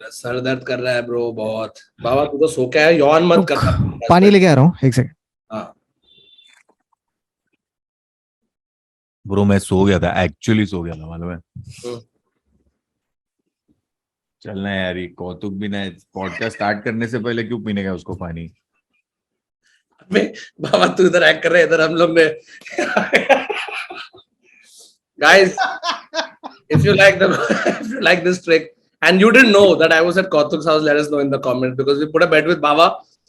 Sir दर्द कर रहा है ब्रो बहुत। बाबा तू तो सो के है, यौन मत करना। पानी लेके आ रहा हूँ, एक सेकंड। हाँ ब्रो मैं सो गया था, एक्चुअली सो गया था, मालूम है। चलना है यार, ये कौतुक भी ना पॉडकास्ट स्टार्ट करने से पहले क्यों पीने का उसको पानी। बाबा तू इधर एक्ट कर रहे, इधर हम लोग ने guys if you like the if you like this trick and you didn't know that I was at Kautuk's house, let us know in the comments because we put a bet with Baba.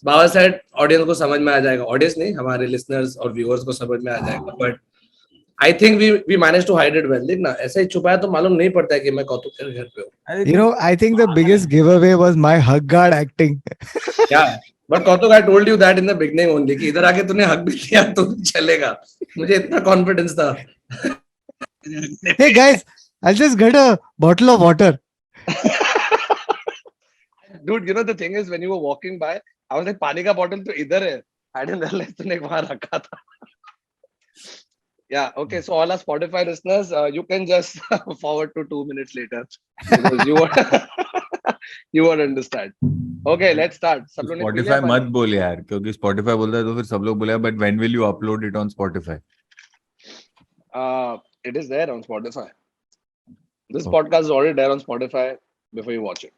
Baba said audience को समझ में आ जाएगा, audience नहीं हमारे listeners और viewers को समझ में आ जाएगा, but I think we managed to hide it well. देख ना ऐसे ही छुपाया तो मालूम नहीं पड़ता है कि मैं कौतुक के घर पे हूँ। You know, I think the biggest giveaway was my hug guard acting. Yeah, but Kautuk, I told you that in the beginning only कि इधर आके तूने हक भी लिया तो चलेगा, मुझे इतना confidence था। Hey guys, I'll just get a bottle of water. Dude, you know the thing is when you were walking by, I was like पानी का bottle तो इधर है। I didn't realize तूने वहाँ रखा था। Yeah, okay. So all our Spotify listeners, you can just forward to 2 minutes later because you won't understand. Okay, let's start. सब लोगों ने पी लिया Spotify पानी? मत बोल यार, क्योंकि Spotify बोलता है तो फिर सब लोग बोलेगा, but when will you upload it on Spotify? It is there on Spotify. This Oh. podcast is already there on Spotify before you watch it.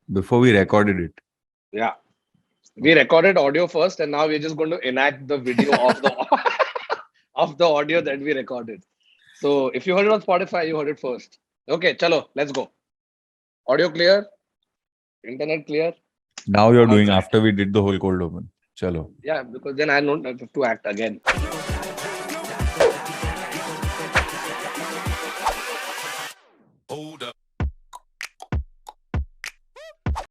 Before we recorded it. Yeah. We recorded audio first and now we're just going to enact the video of the of the audio that we recorded. So if you heard it on Spotify, you heard it first. Okay, chalo, let's go. Audio clear? Internet clear? Now you're doing after we did the whole cold open. Chalo. Yeah, because then I don't have to act again.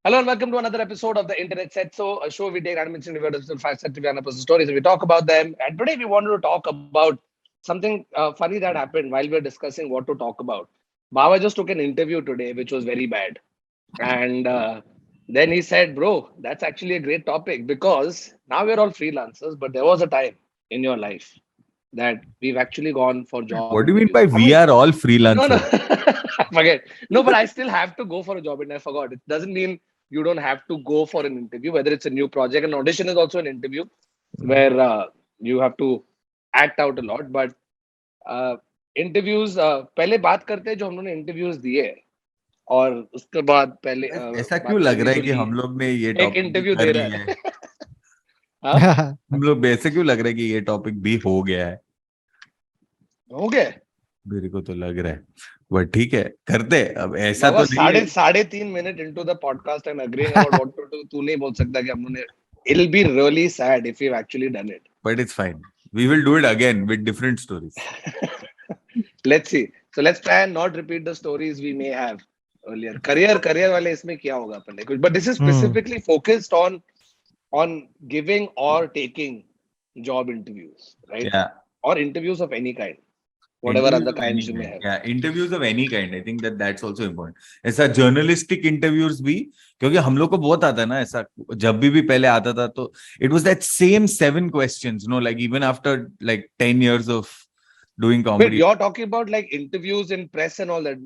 Hello and welcome to another episode of the Internet Set. So, a show we take random incident videos and 5 set to personal stories and we talk about them. And today we wanted to talk about something funny that happened while we were discussing what to talk about. Baba just took an interview today, which was very bad. And then he said, bro, that's actually a great topic because now we're all freelancers, but there was a time in your life that we've actually gone for job. What do you mean by we are all freelancers? No, forget. No, but I still have to go for a job and I forgot. It doesn't mean you don't have to go for an interview, whether it's a new project. An audition is also an interview where you have to act out a lot. But interviews, पहले बात करते हैं जो हम लोगों ने interviews दिए और उसके बाद पहले ऐसा क्यों लग रहा है कि हम लोग ने ये एक इंटरव्यू दे रहा है हम लोग ऐसे क्यों लग रहा है कि ये टॉपिक भी हो गया है? हो गया मेरे को तो लग रहा है, बट ठीक है करते। अब ऐसा तो नहीं है। साढ़े 3 minute into the podcast and agreeing about what to do, तू नहीं बोल सकता कि हम लोगों ने it'll be really sad if we've actually done it. But it's fine. We will do it again with different stories. Let's see. So let's try and not repeat the stories we may have earlier. Career वाले इसमें क्या होगा अपन ने कुछ, but this is specifically focused on giving or taking job interviews, right? Yeah. Or interviews of any kind. Whatever other kinds you may have. Yeah, interviews of any kind. I think that's also important. ऐसा journalistic interviews भी, क्योंकि हम लोग को बहुत आता है ना ऐसा, जब भी पहले आता था तो it was that same 7 questions, no, like even after like 10 years of doing comedy. But you're talking about like interviews in press and all that.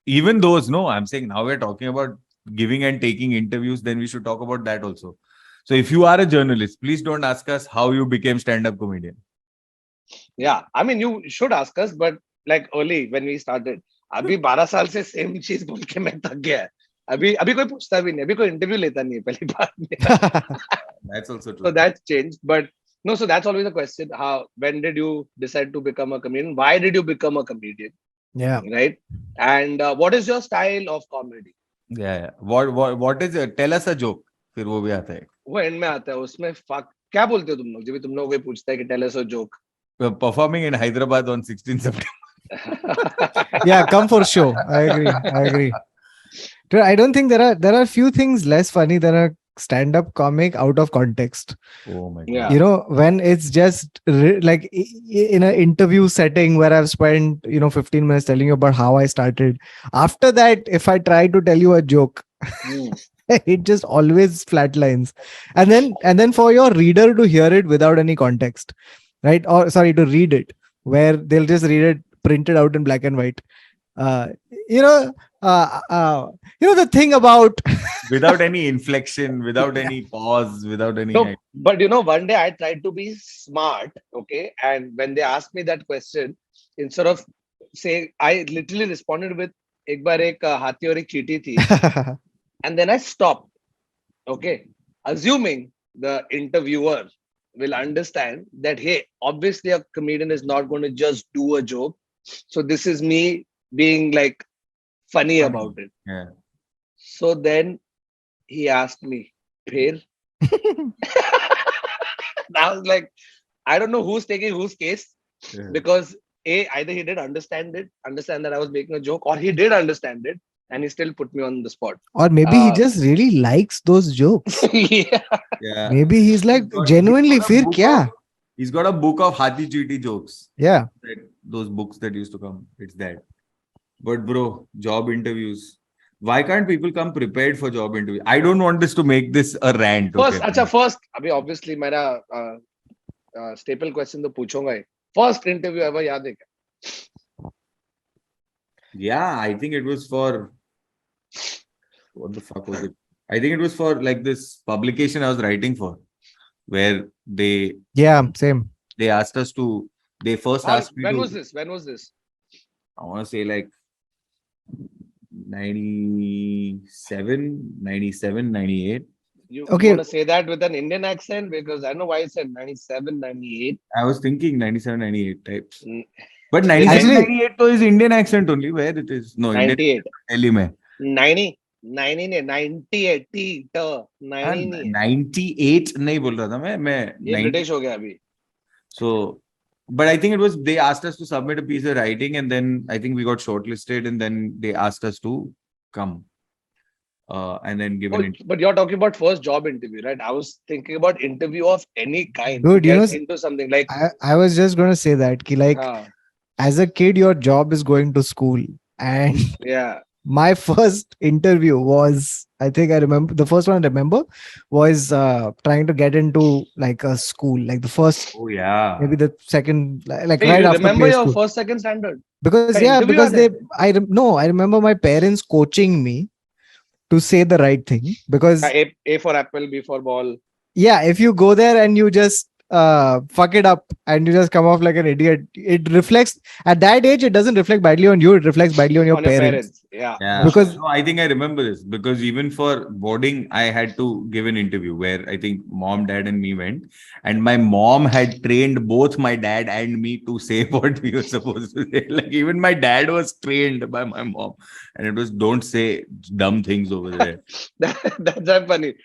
Even those, no, I'm saying now we're talking about giving and taking interviews, then we should talk about that also. So if you are a journalist, please don't ask us how you became stand-up comedian. Yeah, I mean, you should ask us, but like early when we started, अभी 12 साल से same चीज बोल के मैं थक गया है. अभी कोई पूछता भी नहीं, अभी कोई इंटरव्यू लेता नहीं है पहली बात. That's also true. So that's changed, but no, so that's always a question. When did you decide to become a comedian? Why did you become a comedian? Yeah. Right. And what is your style of comedy? Yeah. What is it? Tell us a joke. फिर वो भी आता है. वो and में आता है, उसमें क्या बोलते हो तुम लोग जब तुम लोग कोई पूछता है कि tell us a joke? Performing in Hyderabad on 16 September. Yeah, come for show. I agree. Dude, I don't think there are few things less funny than a stand-up comic out of context. Oh my God. Yeah. You know, when it's just like in an interview setting where I've spent 15 minutes telling you about how I started. After that, if I try to tell you a joke, it just always flatlines. And then for your reader to hear it without any context, right? Or sorry, to read it, where they'll just read it printed out in black and white. The thing about without any inflection, without any pause, without any. No, but one day I tried to be smart, okay? And when they asked me that question, instead of saying, I literally responded with, एक बार एक हाथी और एक चींटी थी, and then I stopped, okay? Assuming the interviewer will understand that, hey, obviously a comedian is not going to just do a joke. So this is me being like funny about it. Yeah. So then he asked me, फिर? I was like, I don't know who's taking whose case, Yeah. because either he did understand that I was making a joke, or he did understand it and he still put me on the spot. or maybe he just really likes those jokes. Yeah. Yeah. Maybe he's like got- genuinely, he's got a fir book kya? He's got a book of Hati Cheety jokes. Yeah. Those books that used to come. It's that. But bro, job interviews. Why can't people come prepared for job interview? I don't want this to make this a rant. First, Okay. first, अभी obviously मेरा staple question तो पूछूंगा ही. First interview ever याद है क्या? Yeah, I think it was for what the fuck was it? I think it was for like this publication I was writing for, where they Same. asked us to. They first asked me When to. was this? When was this? I want to say like 97, 98. You Okay. want to say that with an Indian accent? Because I know why you said 97, 98. I was thinking 97, 98 types. Mm. But 97, Actually- 98 though is Indian accent only. Where it is? No, Indian 98. Delhi mein. 90 नहीं 98 90 नहीं 98 नहीं बोल रहा था मैं ये 90 British हो गया अभी. So, but I think it was they asked us to submit a piece of writing, and then I think we got shortlisted, and then they asked us to come and then give an interview. But you're talking about first job interview, right? I was thinking about interview of any kind. Dude, to you get know, into something like I was just going to say that ki like as a kid your job is going to school, and yeah. my first interview was, I think I remember, the first one I remember was trying to get into like a school, like the first, Oh yeah, maybe the second, like Hey, right you after remember play your school. first, second standard? Because Hey, interview because yaad hai? I remember my parents coaching me to say the right thing, because A for apple, B for ball. if you go there and you just fuck it up and you just come off like an idiot, it reflects at that age. It doesn't reflect badly on you, it reflects badly on your parents. Yeah. yeah. Because- no, I think I remember this because even for boarding, I had to give an interview where I think mom, dad, and me went, and my mom had trained both my dad and me to say what we were supposed to say. Like even my dad was trained by my mom, and it was don't say dumb things over there. That's funny.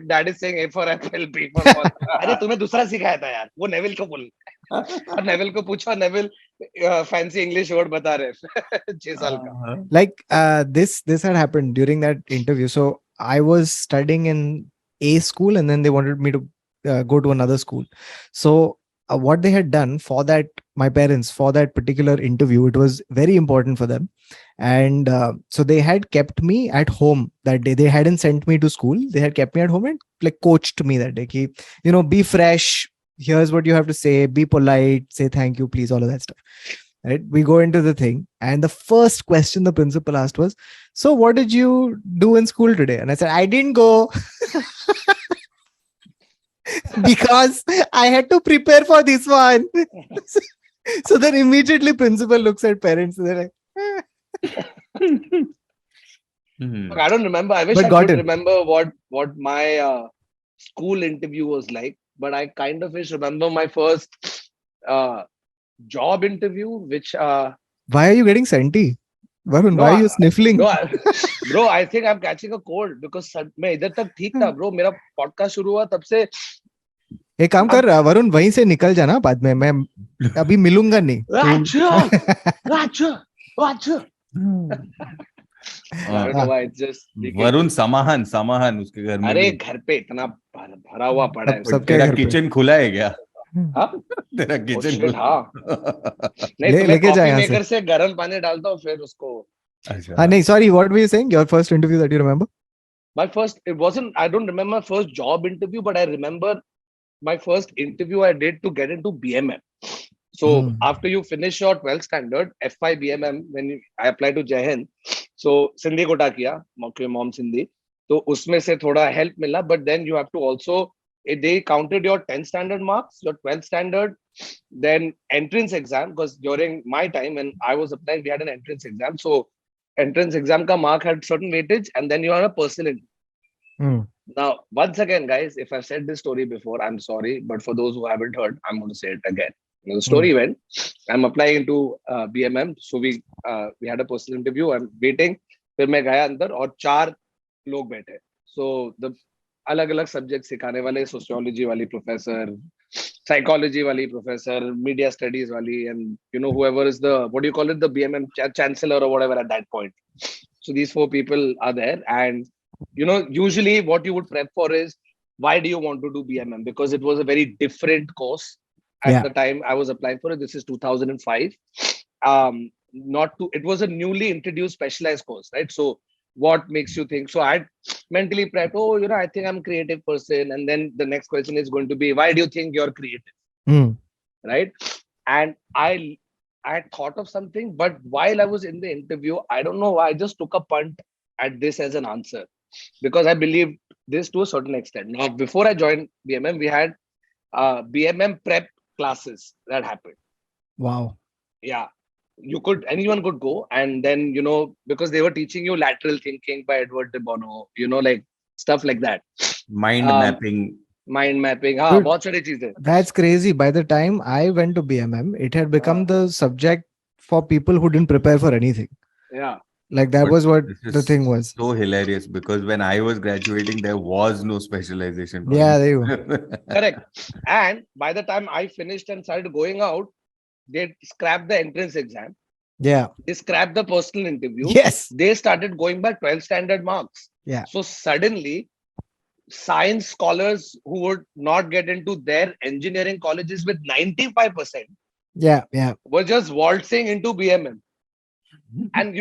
Dad is saying A for apple, B for ball. अरे तुम्हें दूसरा सिखाया था यार, वो Neville को बोल. और नेविल को पूछो, नेविल फैंसी इंग्लिश वर्ड बता रहे 6 साल का. Like this had happened during that interview. So I was studying in a school and then they wanted me to go to another school. So what they had done for that, my parents, for that particular interview, it was very important for them, and so they had kept me at home that day. They hadn't sent me to school, they had kept me at home and like coached me that day ki, be fresh, here's what you have to say, be polite, say thank you please, all of that stuff. Right, we go into the thing, and the first question the principal asked was, so what did you do in school today? And I said, I didn't go. Because I had to prepare for this one. So then immediately principal looks at parents and they're like, Mhm. I don't remember. I wish But I got could it. remember what my school interview was like. But I kind of wish remember my first job interview, which why are you getting senti? Varun, No, why are you sniffling? bro, I think I'm catching a cold because मैं इधर तक ठीक था bro. मेरा podcast शुरू हुआ तब से. एक काम कर वरुण, वहीं से निकल जाना बाद में, मैं अभी मिलूंगा नहीं. I don't know why it's just. Varun समाहन उसके घर में अरे भी। घर पे इतना भरा हुआ पड़ा है. सबके तेरा घर पे। किचन खुला है क्या? हाँ? तेरा Oh किचन shit, खुला हाँ. नहीं तो मैं लेके जा कॉफी यहाँ से। मेकर से गर्म पानी डालता हूँ फिर उसको. अच्छा। हाँ नहीं, sorry, what were you saying? Your first interview that you remember? My first, it wasn't, I don't remember my first job interview, but I remember my first interview I did to get into BMM. So after you finish your 12th standard, F5 BMM, when I applied to Jai Hind, So Sindhi Kota किया, mom Sindhi. तो उसमें से थोड़ा help मिला, but then you have to also, they counted your 10th standard marks, your 12th standard, then entrance exam, because during my time when I was applying, we had an entrance exam. So entrance exam ka mark had certain weightage, and then you are a personal interview. Hmm. Now, once again, guys, if I've said this story before, I'm sorry, but for those who haven't heard, I'm going to say it again. The story went, I'm applying into BMM, so we had a personal interview. I'm waiting. फिर मैं गया अंदर और 4 लोग बैठे. So the अलग अलग subject सिखाने वाले, सोशियोलॉजी वाली professor, psychology wali professor, media studies wali, and whoever is the, what do you call it, the BMM chancellor or whatever at that point. So these 4 people are there, and usually what you would prep for is, why do you want to do BMM? Because it was a very different course at the time I was applying for it. This is 2005. It was a newly introduced specialized course, right? So what makes you think? So I mentally prepped, I think I'm a creative person, and then the next question is going to be, why do you think you're creative? Right? And I had thought of something, but while I was in the interview, I don't know why, I just took a punt at this as an answer, because I believed this to a certain extent. Now, before I joined BMM, we had BMM prep classes that happened. Wow. Yeah. Anyone could go, and then, because they were teaching you lateral thinking by Edward de Bono, like stuff like that. Mind mapping. हाँ, बहुत सारी चीजें. That's crazy. By the time I went to BMM, it had become the subject for people who didn't prepare for anything. Yeah. Like that But was what this is the thing was. So hilarious, because when I was graduating, there was no specialization. Yeah, there you go. Correct. And by the time I finished and started going out, they scrapped the entrance exam. Yeah. They scrapped the personal interview. Yes. They started going by 12 standard marks. Yeah. So suddenly, science scholars who would not get into their engineering colleges with 95%, yeah, were just waltzing into BMM. And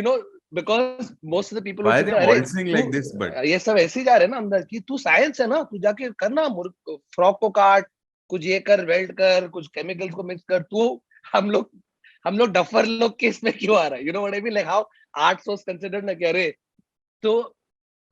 because most of the people Why would are they waltzing like this? But ये सब ऐसे ही जा रहे हैं ना अंदर कि तू साइंस है ना, तू जाके करना, फ्रॉक को काट, कुछ ये कर, वेल्ड कर, कुछ केमिकल्स को मिक्स कर. तू हम लोग डफर लोग के इसमें क्यों आ रहा है? What I mean, like how arts was considered ना, कह रहे. तो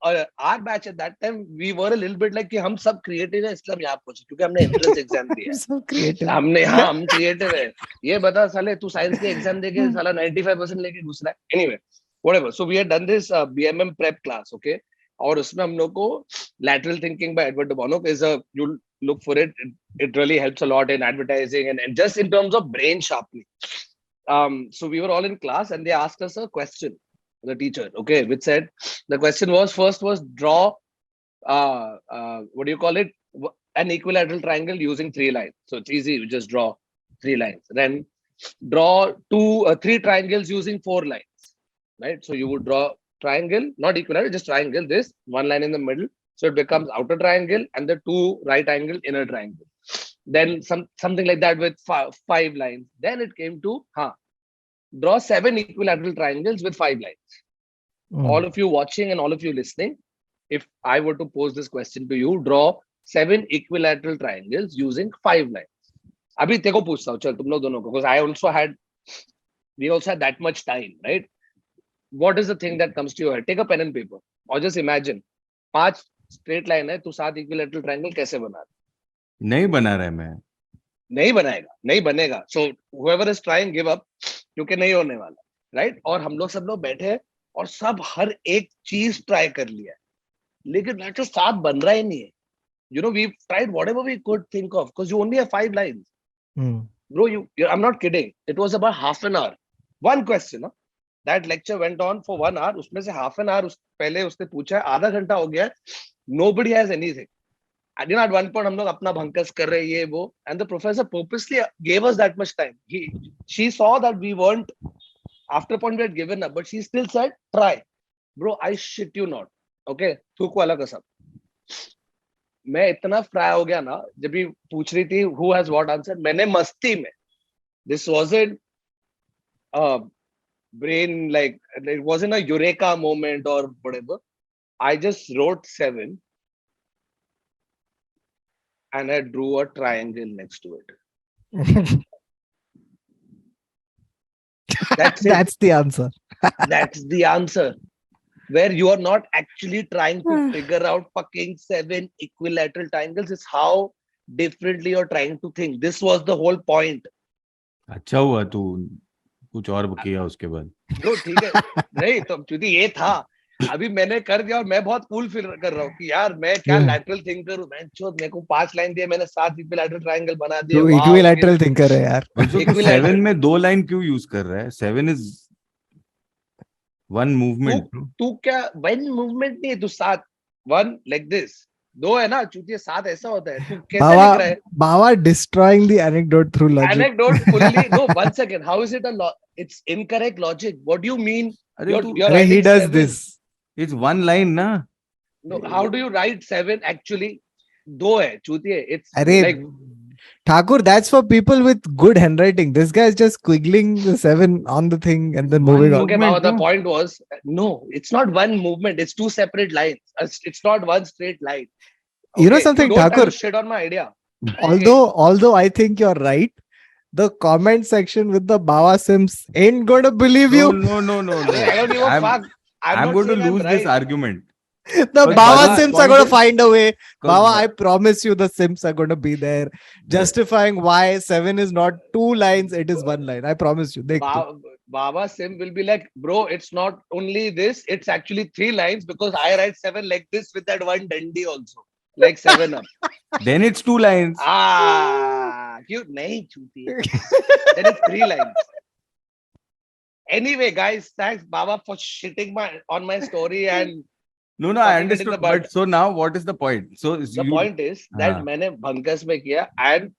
our batch at that time, we were a little bit like कि हम सब क्रिएटिव है, इसलिए हम यहाँ पहुंचे क्योंकि हमने एंट्रेंस एग्जाम दिया है. So creative. हम क्रिएटिव है. ये बता साले, तू साइंस के एग्जाम देके साला 95% लेके घुस रहा है. Anyway, whatever. So we had done this BMM prep class, okay? और उसमें हम लोग को lateral thinking by Edward de Bono is you'll look for it. It really helps a lot in advertising and just in terms of brain sharpening. So we were all in class and they asked us a question, the teacher, okay, which said, the question was, first was draw, what do you call it? An equilateral triangle using 3 lines. So it's easy, you just draw 3 lines. Then draw 3 triangles using 4 lines. Right? So you would draw triangle, not equilateral, just triangle, this, 1 line in the middle. So it becomes outer triangle and the 2 right angle, inner triangle. Then something like that with 5 lines. Then it came to, draw 7 equilateral triangles with 5 lines. All of you watching and all of you listening, if I were to pose this question to you, draw 7 equilateral triangles using 5 lines. अभी तेको पूछता हूँ, चल तुम लोग दोनों को, because we also had that much time, right? What is the thing that comes to your head? Take a pen and paper or just imagine 5 straight line है, तू 7 equilateral triangle कैसे बना रहा? नहीं बना रहा मैं. नहीं बनाएगा, नहीं बनेगा. So whoever is trying, give up, क्योंकि नहीं होने वाला, right? और हम लोग सब लोग बैठे और सब हर एक चीज ट्राई कर लिया, लेकिन लेटर 7 बन रहा ही नहीं है. We tried whatever we could think of because you only have 5 lines. Bro, I'm not kidding. It was about half an hour. One question, no? That lecture went on for 1 hour. उसमें से half an hour पहले उसने पूछा है, आधा घंटा हो गया. Nobody has anything. At one point हम लोग अपना भंकस कर रहे ये वो, and the professor purposely gave us that much time. She saw that we weren't, after a point we had given up, but she still said try. Bro, I shit you not. Okay, थूक वाला कसम. मैं इतना fry हो गया ना जब भी पूछ रही थी who has what answer, मैंने मस्ती में, this wasn't brain, like it wasn't a eureka moment or whatever. I just wrote 7 and I drew a triangle next to it. That's it. That's the answer. That's the answer. where you are not actually trying to figure out fucking 7 equilateral triangles. It's how differently you're trying to think. This was the whole point. अच्छा हुआ तू कुछ और किया उसके बाद. Bro ठीक है, नहीं तो क्योंकि ये था, अभी मैंने कर दिया और मैं बहुत कूल फील कर रहा हूँ कि यार मैं क्या लैटरल थिंकर हूँ. मैं चोद, मेरे को 5 लाइन दिए, मैंने 7 इक्विलैटरल ट्रायंगल बना दिए. तू इक्विलैटरल थिंकर है यार. तो 7 में 2 लाइन क्यों यूज कर रहा है? 7 इज वन मूवमेंट. तू क्या वन मूवमेंट नहीं है, तू 7 1 लाइक दिस 2 है ना चूतिया, 7 ऐसा होता है. तू कैसे लिख रहा है? Baba destroying the anecdote through logic. Anecdote fully. No, 1 second. How is it it's incorrect logic? What do you mean? He does 7. this. It's one line, na? No, how do you write 7 actually? 2 hai, chutiye. It's Arey, like Thakur, that's for people with good handwriting. This guy is just squiggling the 7 on the thing and then moving on. Okay, Baba, the point was, no, it's not one movement. It's 2 separate lines. It's not one straight line. Okay, you know something, don't Thakur? Shit on my idea. Although I think you're right, the comment section with the Baba Sims ain't gonna believe you. No. I don't give a fuck. I'm going to lose this argument. The Baba Sims are going to find a way. Baba, I promise you the Sims are going to be there justifying why 7 is not 2 lines, it is 1 line. I promise you. Baba Sim will be like, bro, it's not only this, it's actually 3 lines because I write 7 like this with that one dandy also. Like 7 up. Then it's 2 lines. Cute. Nahi, chuti. Then it's 3 lines. Anyway, guys, thanks Baba for shitting on my story and No, I understood. But so now, what is the point? So the point is that मैंने भंकस में किया and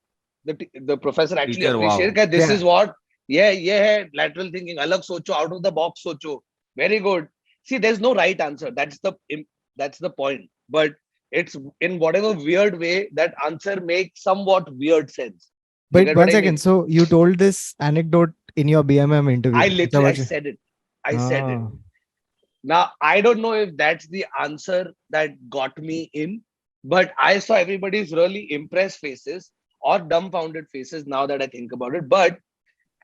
the professor actually appreciated that this is what ये है lateral thinking. अलग सोचो, out of the box सोचो. Very good. See, there's no right answer. That's the point. But it's in whatever weird way that answer makes somewhat weird sense. But 1 second. So you told this anecdote in your BMM interview. I said it. I said it. Now, I don't know if that's the answer that got me in, but I saw everybody's really impressed faces or dumbfounded faces now that I think about it. But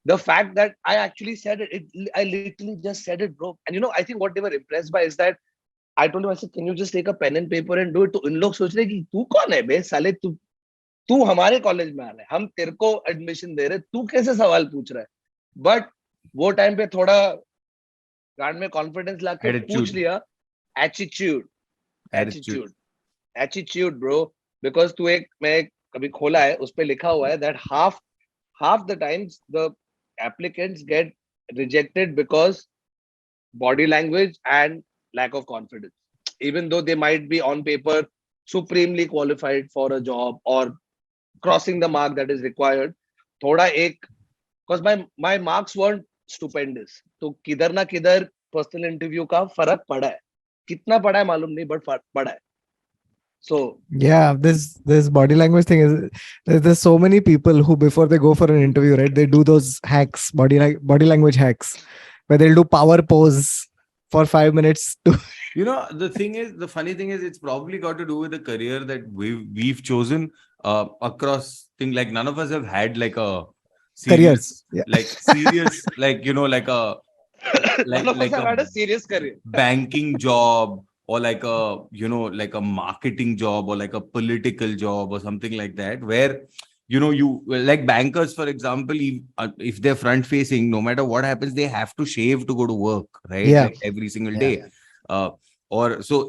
the fact that I actually said it, I literally just said it, bro. And I think what they were impressed by is that I told him, I said, can you just take a pen and paper and do it? तो इन लोग सोच रहे कि तू कौन है बे साले, तू हमारे कॉलेज में आ रहा है, हम तेरे को एडमिशन दे रहे, तू कैसे सवाल पूछ रहा है? बट वो टाइम पे थोड़ा गांड में कॉन्फिडेंस लाके पूछ लिया. एटीट्यूड ब्रो, बिकॉज तू मैं कभी खोला है, उस पे लिखा हुआ है that half the times the applicants get rejected because body language and lack of confidence, even though they might be on paper supremely qualified for a job or crossing the mark that is required. थोड़ा एक, because my marks weren't stupendous, तो किधर ना किधर personal interview का फर्क पड़ा है. कितना पड़ा है मालूम नहीं, बट पड़ा है. So yeah, this body language thing is, there's so many people who before they go for an interview, right, they do those hacks, body language hacks, where they'll do power pose for 5 minutes to the funny thing is, it's probably got to do with the career that we've chosen across things. Like none of us have had like a serious, serious, like a had a serious career, banking job, or like a like a marketing job, or like a political job, or something like that, where you like bankers, for example, if they're front facing, no matter what happens, they have to shave to go to work, right? Like every single day. Or so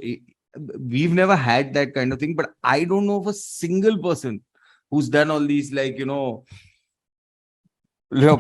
we've never had that kind of thing, but I don't know of a single person who's done all these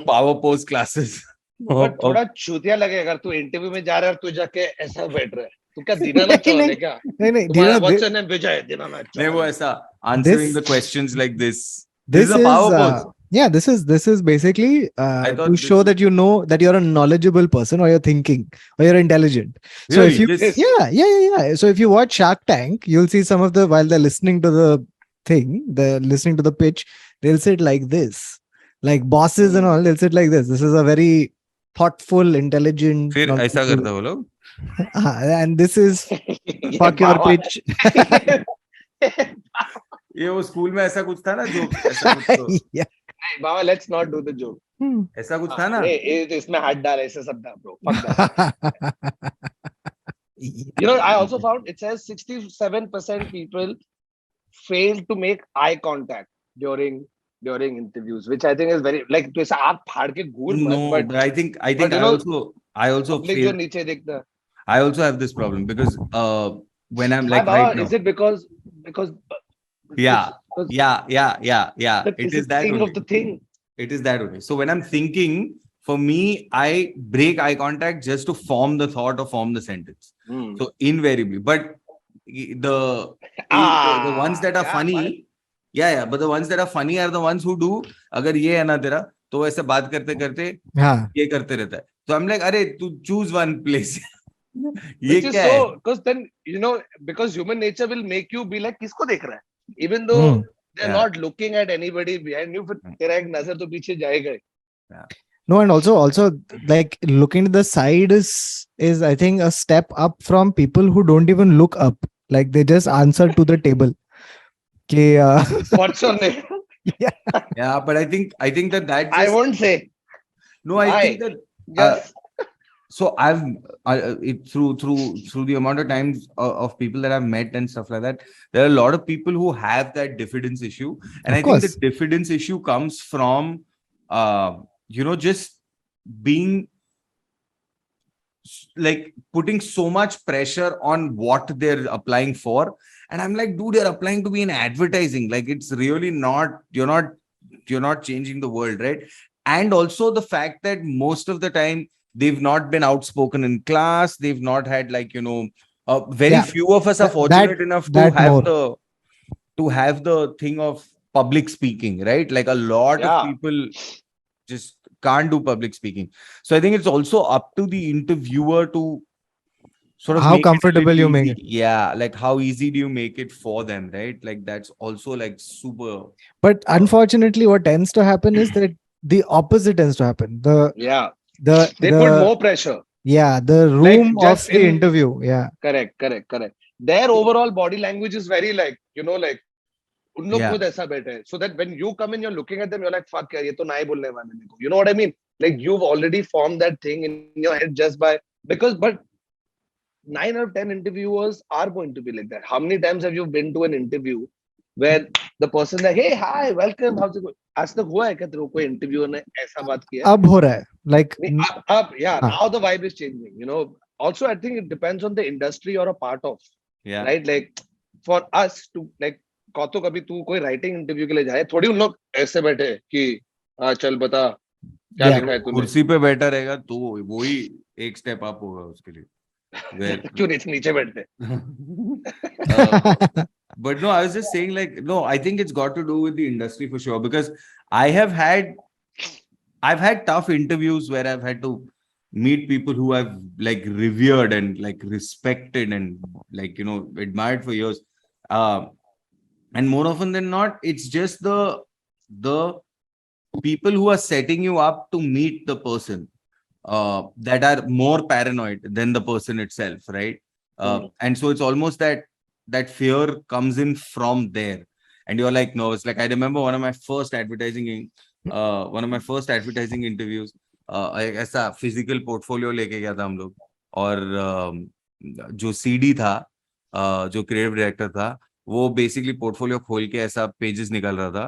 power pose classes. But थोड़ा चूतिया लगे अगर तू interview में जा रहा है और तू जाके ऐसा बैठ रहा है. तू क्या दीनानाथ चौहान है क्या? नहीं what's your name? विजय दीनानाथ चौहान. नहीं वो ऐसा answering the questions like this. This is a power pose. Yeah, this is basically to show that you know that you're a knowledgeable person, or you're thinking, or you're intelligent. So really? So if you watch Shark Tank, you'll see some of the, while they're listening to the thing, they're listening to the pitch, they'll sit like this, like bosses and all. They'll sit like this. This is a very thoughtful, intelligent. फिर ऐसा करता वो लोग. And this is fuck your pitch. ये वो school में ऐसा कुछ था ना जो ऐसा कुछ तो. Hey, Baba, let's not do the joke. ऐसा कुछ था ना. इसमें हाथ डाल ऐसा सब था bro. Fuck that. You know, I also found it says 67% people fail to make eye contact during interviews, which I think is very like to say aap phad ke ghur mat, No, but I think but you know I also public jo feel niche dikhta. I also have this problem because when I'm Why, like right Baba? Is now, it because yeah, because yeah, that it is the is that thing of only. the thing. It is that only. So when I'm thinking, for me, I break eye contact just to form the thought or form the sentence. Hmm. So invariably, but the ones that are क्या बात. funny, yeah, but the ones that are funny are the ones who do. अगर ये है ना तेरा, तो ऐसे बात करते करते हाँ. ये करते रहता है. So I'm like, अरे तू choose one place. ये Which is क्या है? so, because then, you know, because human nature will make you be like, किसको देख रहा है? Even Hmm. though they're Yeah. not looking at anybody behind you, फिर तेरा एक नजर तो पीछे जाएगा ही. Yeah. No, and also like looking to the side is I think a step up from people who don't even look up. Like they just answer to the table. Okay, What's your name? yeah. Yeah, but I think that I just won't say. no, I think Why? that Just, so I've through the amount of times of people that I've met and stuff like that, there are a lot of people who have that diffidence issue, and Of I think the course. diffidence issue comes from just being like putting so much pressure on what they're applying for, and I'm like, dude, you're applying to be in advertising. Like it's really not. You're not changing the world, right? And also the fact that most of the time they've not been outspoken in class. They've not had very Yeah. few of us are That fortunate enough that more. to have the thing of public speaking, right? Like a lot of yeah. people just can't do public speaking. So I think it's also up to the interviewer to sort of How make it a comfortable little you make easy. it. Yeah, like how easy do you make it for them, right? Like that's also like super. But unfortunately, what tends to happen is that the opposite tends to happen. Yeah. The They put the more pressure. yeah, the Like room of just the in, interview. Yeah. correct. Their overall body language is very like, you know, like, उन लोग Yeah, खुद ऐसा बैठे हैं. So that when you come in, you're looking at them, you're like, fuck, यार, ये तो ना ही बोलने वाले मेरे को. You know what I mean? Like you've already formed that thing in your head just by, because, but 9 out of 10 interviewers are going to be like that. How many times have you been to an interview where the person like, hey, hi, welcome, how's it going? आज तक हुआ है क्या तेरे को कोई interviewer ने ऐसा बात किया है? अब हो रहा है. Like नहीं, अब, yeah, हाँ. now the vibe is changing, you know. Also, I think it depends on the industry you're a part of, yeah. right? Like for us to like, कौतुक अभी तू कोई राइटिंग इंटरव्यू के लिए जाए, थोड़ी उन लोग ऐसे बैठे कि हाँ चल बता क्या Yeah. लिखा है तूने. कुर्सी पे बैठा रहेगा तो वो ही एक स्टेप अप होगा उसके लिए. क्यों नीचे बैठते. But no, I was just saying, like, no, I think it's got to do with the industry for sure. Because I have had, I've had tough interviews where I've had to meet people who I've like revered and like respected and like, admired for years. And more often than not, it's just the people who are setting you up to meet the person that are more paranoid than the person itself, right? And so it's almost that fear comes in from there, and you're like, no, it's like I remember one of my first advertising interviews. एक ऐसा physical portfolio लेके गया था हम लोग, और जो CD था, जो क्रिएटिव डायरेक्टर था, वो बेसिकली पोर्टफोलियो खोल के ऐसा पेजेस निकल रहा था,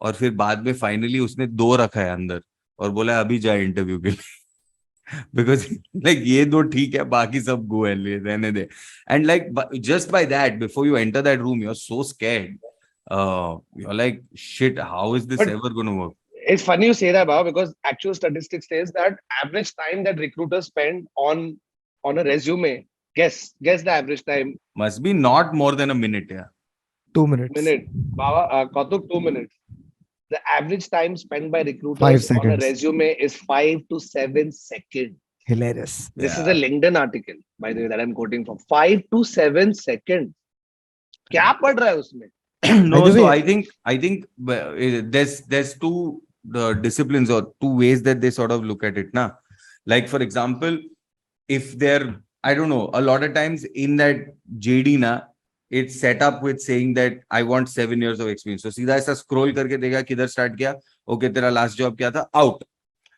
और फिर बाद में फाइनली उसने 2 रखा है अंदर और बोला अभी जाए इंटरव्यू के लिए. Because like ये 2 ठीक है, बाकी सब go and रहने दे. And like just by that, before you enter that room, you're so scared. You're like, shit, how is this But ever going to work? it's funny you say that, Baba, because actual statistics says that average time that recruiters spend on a resume. Guess the average time. Must be not more than a minute. Yeah. 2 minutes. Minute, Baba, Kautuk, 2 minutes. The average time spent by 5 recruiters on a seconds. resume is 5 to 7 seconds. Hilarious. This is Yeah. a LinkedIn article, by the way, that I'm quoting from. 5 to 7 seconds. क्या पढ़ रहा है उसमें? No, By the so way, I think there's two disciplines or 2 ways that they sort of look at it. Na, like for example, if they're, I don't know, a lot of times in that JD na, it's set up with saying that I want 7 years of experience. So सीधा ऐसा scroll करके देखा किधर start किया, okay तेरा last job क्या था, out.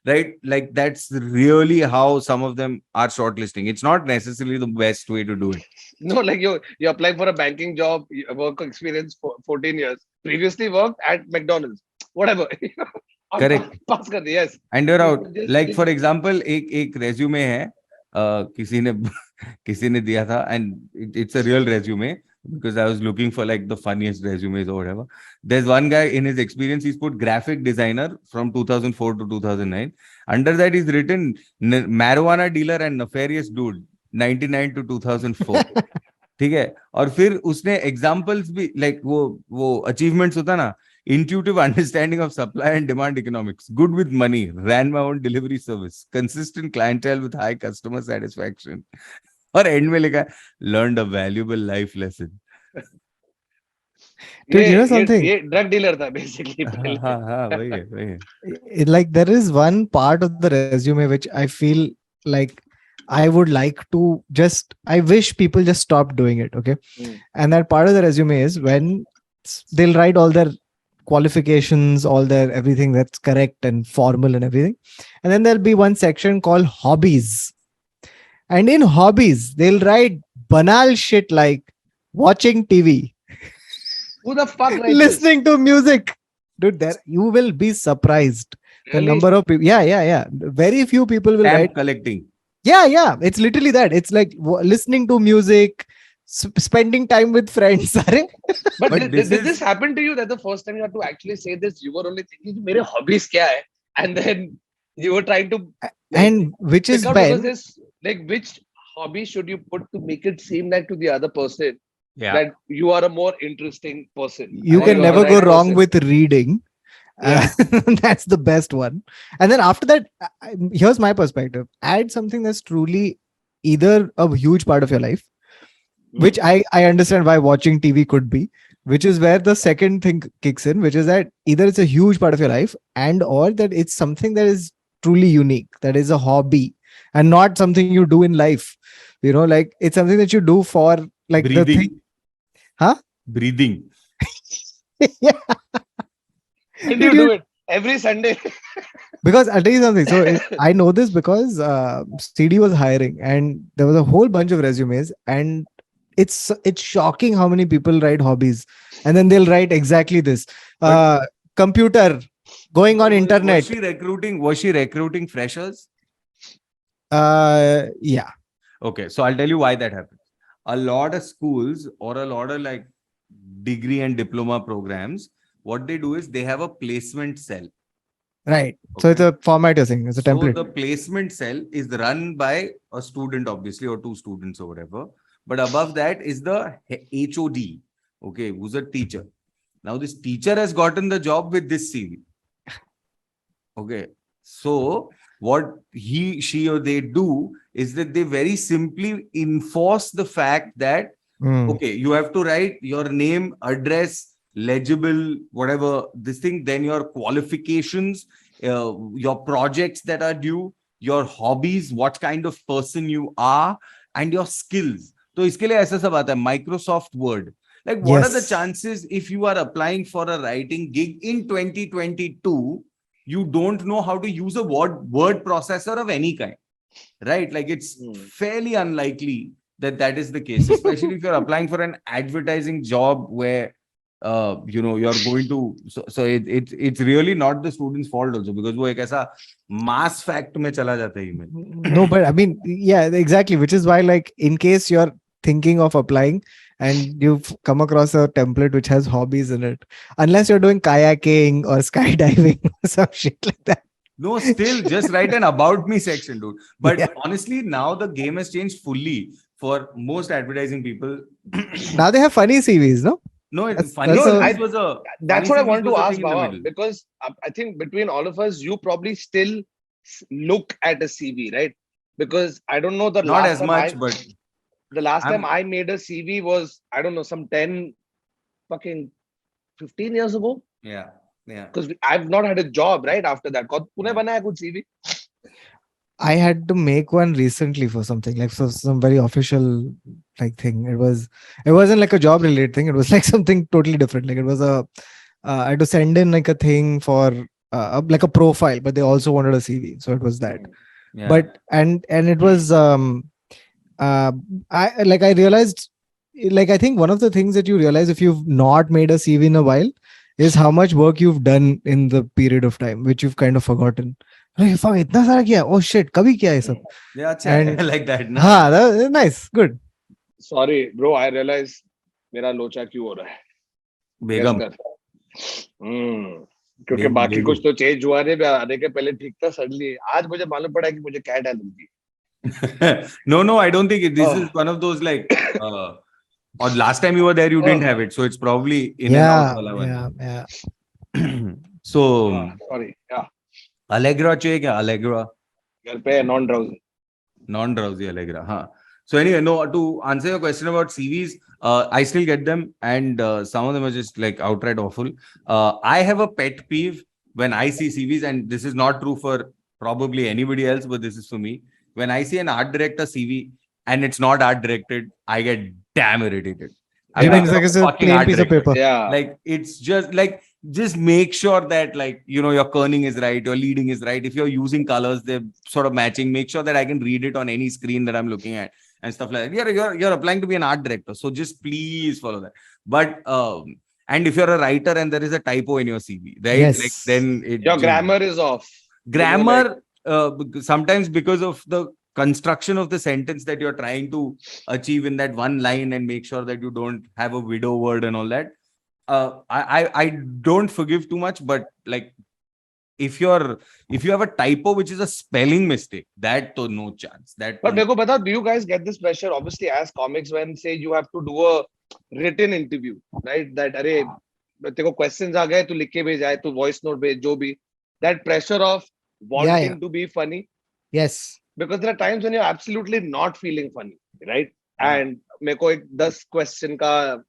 right? Like that's really how some of them are shortlisting. It's not necessarily the best way to do it. No, like you apply for a banking job, work experience for 14 years. Previously worked at McDonald's. Whatever. और Correct. pass कर दिया, yes. And you're You out. could just Like for example, एक resume है, किसी ने किसी ने दिया था, and it's a real resume because I was looking for like the funniest resumes or whatever. There's one guy in his experience, he's put graphic designer from 2004 to 2009. Under that, he's written marijuana dealer and nefarious dude, 99 to 2004. ठीक है. और फिर उसने examples भी like वो achievements होता ना, intuitive understanding of supply and demand economics, good with money, ran my own delivery service, consistent clientele with high customer satisfaction. और एंड में लिखा है learned a valuable life lesson. Dude, you know something? ये drug dealer था basically पहले. हाँ वही है. Like there is one part of the resume which I feel like I would like to just, I wish people just stop doing it. Okay. And that part of the resume is when they'll write all their qualifications, all their everything that's correct and formal and everything. And then there'll be one section called hobbies. And in hobbies, they'll write banal shit like watching TV, Who the fuck writes listening to music. Dude, there you will be surprised. The Really? number of people. Yeah. Very few people will write. Stamp collecting. Yeah. It's literally that. It's like listening to music, spending time with friends. Arey? But But did this this is- happen to you that the first time you had to actually say this, you were only thinking, मेरे hobbies क्या है? And then you were trying to And which is pick out because when this, like, which hobby should you put to make it seem like to the other person Yeah. that you are a more interesting person? you or can you are never the go right wrong person. with reading. Yeah. That's the best one. And then after that, here's my perspective. Add something that's truly either a huge part of your life, which I understand why watching TV could be, which is where the second thing kicks in, which is that either it's a huge part of your life and or that it's something that is truly unique, that is a hobby and not something you do in life. You know, like it's something that you do for like the Breathing. thing. Huh? Breathing. Yeah. And Did you do you- it every Sunday. Because I'll tell you something. So I know this because CD was hiring and there was a whole bunch of resumes and it's shocking how many people write hobbies and then they'll write exactly this. Computer, going on internet. Was she recruiting freshers? Yeah. Okay, so I'll tell you why that happens. A lot of schools or a lot of like degree and diploma programs, what they do is they have a placement cell. Right. So it's a format you're saying. It's a template. So the placement cell is run by a student, obviously, or two students or whatever. But above that is the HOD, okay, who's a teacher. Now this teacher has gotten the job with this CV. Okay. So what he, she, or they do is that they very simply enforce the fact that, okay, you have to write your name, address, legible, whatever, this thing, then your qualifications, your projects that are due, your hobbies, what kind of person you are, and your skills. So इसके लिए ऐसा सब आता है, Microsoft Word. Like, what are the Yes. chances if you are applying for a writing gig in 2022, you don't know how to use a word processor of any kind, right? Like, it's fairly unlikely that that is the case, especially if you're applying for an advertising job where you're going to, so it's really not the student's fault also, because वो एक ऐसा mass fact में चला जाता है email. No, but I mean, yeah, exactly. Which is why, like, in case you're thinking of applying and you've come across a template which has hobbies in it, unless you're doing kayaking or skydiving or some shit like that. No, still just write an about me section, dude. But Yeah. honestly, now the game has changed fully for most advertising people. Now they have funny CVs, no? No, it's That's- funny. that's a- CVs was a That's funny what I CVs wanted to was a ask thing in the Baba, middle. because I think between all of us, you probably still look at a CV, right? Because I don't know the Not last as time much, but the last I'm- time I made a CV was, I don't know, some 10 fucking 15 years ago. yeah. Because I've not had a job right after that. कौन तूने बनाया कुछ CV? I had to make one recently for something, like for some very official like thing. It wasn't like a job related thing. It was like something totally different. Like it was I had to send in like a thing for like a profile, but they also wanted a CV. So it was that. Yeah. But and it was I realized, like, I think one of the things that you realize if you've not made a CV in a while is how much work you've done in the period of time, which you've kind of forgotten. Like, fuck, itna sara kiya? Oh shit, kabhi kiya ye sab? Yeah, अच्छा And है, like that, na? हाँ, that, nice, good. Sorry, bro. I realize मेरा लोचा क्यों हो रहा है. Guess बेगम, कर. क्योंकि बेगम, बाकी कुछ बेगम. तो चेंज हुआ नहीं. आने के पहले ठीक था. सडनली आज मुझे मालूम पड़ा कि मुझे क्या डालनी थी. No, I don't think this is Oh. one of those like. Or last time you were there, you didn't Oh. have it, so it's probably in and out Yeah, wala one. yeah. So Sorry. Yeah. Allegra चाहिए क्या? Allegra, घर पे non drowsy. non-drowsy Allegra. Huh. So anyway, no, to answer your question about CVs, I still get them, and some of them are just like outright awful. I have a pet peeve when I see CVs, and this is not true for probably anybody else, but this is for me. When I see an art director CV and it's not art directed, I get damn irritated. I You mean, mean you're like a it's a fucking plain art piece of director. paper? Yeah. Like, it's just like, just make sure that, like, you know, your kerning is right, your leading is right. If you're using colors, they're sort of matching. Make sure that I can read it on any screen that I'm looking at and stuff like that. You're applying to be an art director, so just please follow that. But and if you're a writer and there is a typo in your CV, right? Yes. Like, then it Your just, grammar is off. grammar, sometimes because of the construction of the sentence that you're trying to achieve in that one line, and make sure that you don't have a widow word and all that. I don't forgive too much, but like, if you have a typo which is a spelling mistake, that to no chance. That But to, मेरे को बता, do you guys get this pressure? Obviously, as comics, when say you have to do a written interview, right? That अरे तेरे को questions आ गए, तू लिख के भेज आए, तू voice note भेज, जो भी. That pressure of wanting to be funny, Yes. because there are times when you're absolutely not feeling funny, right? Yeah. And मेरे को एक 10 question का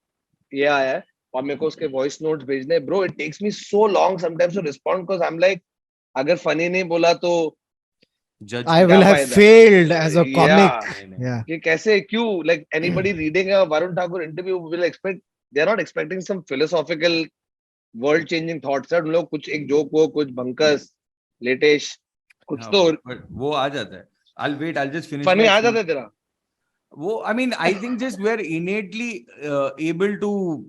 ये आया है, और मेरे को उसके voice notes भेजने. Bro, it takes me so long sometimes to respond because I'm like, अगर funny नहीं बोला तो judge I क्या will have फायदा? failed as a comic. Yeah. Yeah. कि कैसे क्यों, like anybody reading a Varun Thakur interview will expect, they're not expecting some philosophical world changing thoughts. Sir, लोग कुछ एक जोक हो, कुछ बंकस लेटेश, कुछ हाँ, तो but वो आ जाता है. I'll just finish funny my आ scene. जाता है तेरा. वो, I mean, I think just we're innately able to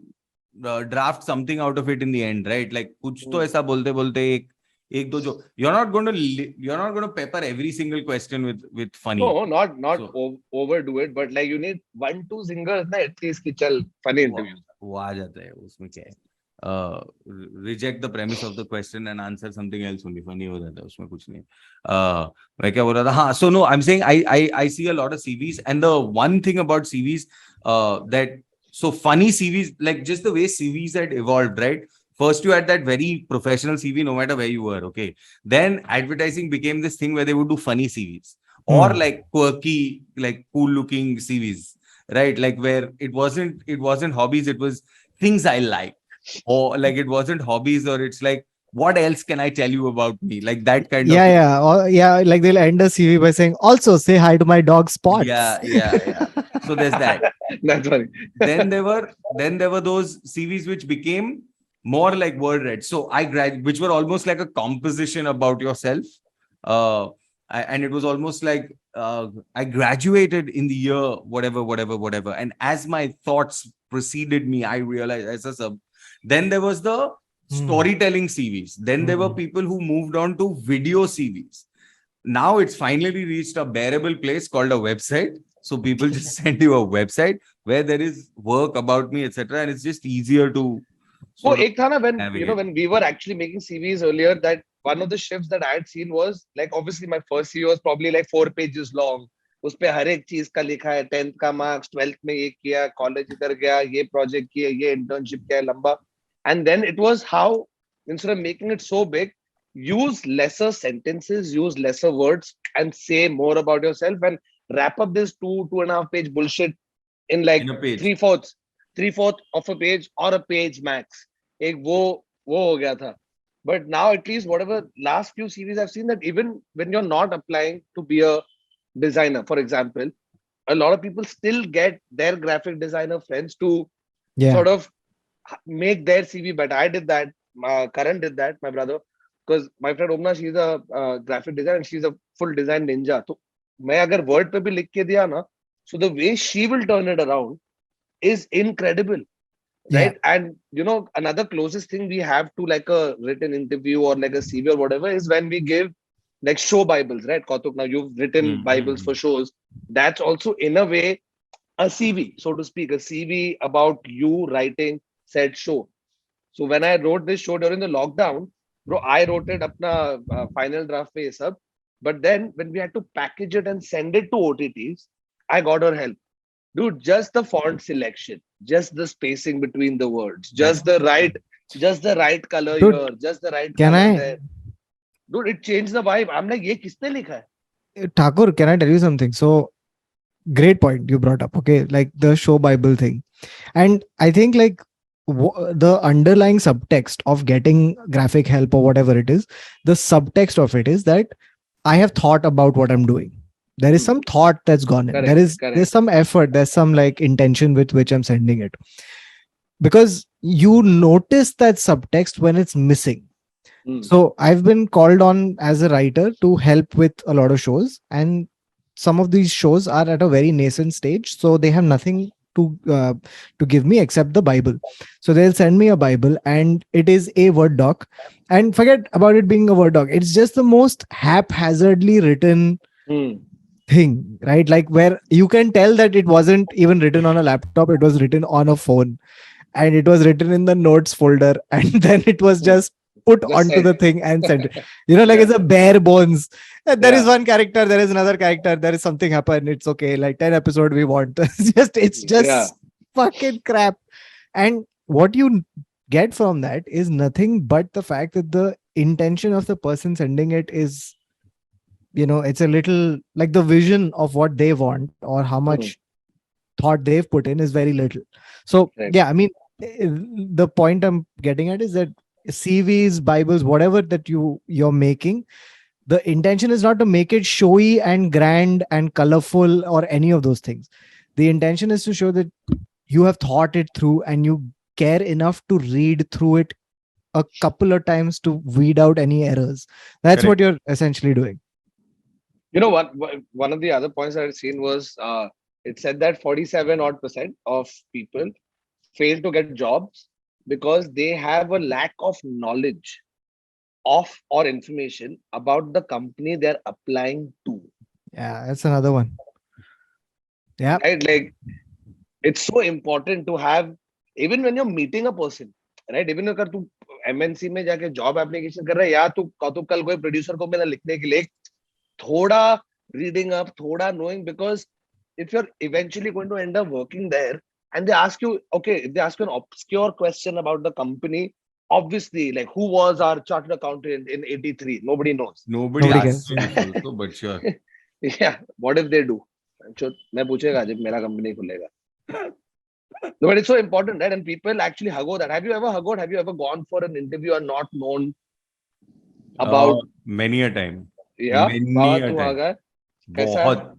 draft something out of it in the end, right? Like, कुछ तो ऐसा बोलते बोलते एक दो जो, you're not going to pepper every single question with funny. No, not So, overdo it, but like you need 1-2 singers ना at least कि चल funny interview. वो आ जाता है, उसमें क्या है. Reject the premise of the question and answer something else only. Funny हो जाता है, उसमें कुछ नहीं. मैं क्या बोल रहा था? हाँ, so no, I'm saying I see a lot of CVs, and the one thing about CVs, that, so funny CVs, like just the way CVs had evolved, right? First, you had that very professional CV, no matter where you were, okay? Then advertising became this thing where they would do funny CVs, or like quirky, like cool-looking CVs, right? Like, where it wasn't hobbies, it was things I like, or like, it wasn't hobbies, or it's like, what else can I tell you about me? Like that kind of thing. Yeah. Like they'll end a CV by saying, "Also say hi to my dog Spots." Yeah. So there's that. That's funny. Then there were those CVs which became more like word read. So which were almost like a composition about yourself. And it was almost like, I graduated in the year whatever. And as my thoughts preceded me, I realized as a sub. Then there was the storytelling CVs. Then there were people who moved on to video CVs. Now it's finally reached a bearable place called a website. So people just send you a website where there is work about me, etc. And it's just easier to वो sort of एक था ना, when navigate. when we were actually making CVs earlier, that one of the shifts that I had seen was like, obviously my first CV was probably like 4 pages long. उस पे हर एक चीज का लिखा है, 10th का मार्क्स, 12th में ये किया, कॉलेज इधर गया, ये प्रोजेक्ट किया, ये इंटर्नशिप किया, लंबा. And then it was how, instead of making it so big, use lesser sentences, use lesser words, and say more about yourself, and wrap up this 2.5 page bullshit in like In a page. three-fourth of a page or a page max. एक वो हो गया था. But now at least whatever last few series I've seen, that even when you're not applying to be a designer, for example, a lot of people still get their graphic designer friends to sort of make their CV better. I did that. Karan did that, my brother. because my friend Omna, she's a graphic designer and she's a full design ninja. So मैं अगर word पे भी लिख के दिया ना, so the way she will turn it around is incredible, Yeah. right? And another closest thing we have to like a written interview or like a CV or whatever is when we give like show Bibles, right? Kautuk, now you've written Bibles for shows. That's also in a way a CV, so to speak, a CV about you writing said show. So when I wrote this show during the lockdown, bro, I wrote it apna final draft पे ये सब. But then when we had to package it and send it to OTTs, I got her help. Dude, just the font selection, just the spacing between the words, just the right color Dude, here, just the right can color I, there. Dude, it changed the vibe. I'm like, ये किसने लिखा है? Thakur, can I tell you something? So, great point you brought up. Okay. Like the show Bible thing. And I think like the underlying subtext of getting graphic help or whatever it is, the subtext of it is that I have thought about what I'm doing. There is some thought that's gone in. Correct. There's some effort. There's some like intention with which I'm sending it. Because you notice that subtext when it's missing. So I've been called on as a writer to help with a lot of shows, and some of these shows are at a very nascent stage, so they have nothing to give me except the Bible. So they'll send me a Bible, and it is a Word doc. And forget about it being a Word doc; it's just the most haphazardly written thing, right? Like where you can tell that it wasn't even written on a laptop; it was written on a phone, and it was written in the notes folder, and then it was just put onto the thing and sent it. Like it's a bare bones. There is one character, there is another character, there is something happen. It's okay. Like 10 episode we want. It's just fucking crap. And what you get from that is nothing but the fact that the intention of the person sending it is, it's a little like the vision of what they want or how much thought they've put in is very little. So yeah, I mean, the point I'm getting at is that CVs, Bibles, whatever that you're making, the intention is not to make it showy and grand and colorful or any of those things. The intention is to show that you have thought it through and you care enough to read through it a couple of times to weed out any errors. That's what you're essentially doing. You know what? One of the other points that I've seen was it said that 47% of people fail to get jobs because they have a lack of knowledge of or information about the company they're applying to. Yeah, that's another one. Yeah. Right? Like it's so important to have, even when you're meeting a person, right? Even अगर तू MNC में जाके job application कर रहा है या तू कल कोई producer को मिला लिखने के लिए, थोड़ा reading up, थोड़ा knowing, because if you're eventually going to end up working there and they ask you, okay, if they ask you an obscure question about the company, obviously, like who was our chartered accountant in 83? Nobody knows. Nobody Nobody asks you also, but sure. Yeah, what if they do? मैं पूछेगा जब मेरा company खुलेगा. No, but it's so important, right? And people actually huggo that. Have you ever huggoed? Have you ever gone for an interview and not known about? Many a time. Yeah, Many a तू time. आगा कैसा?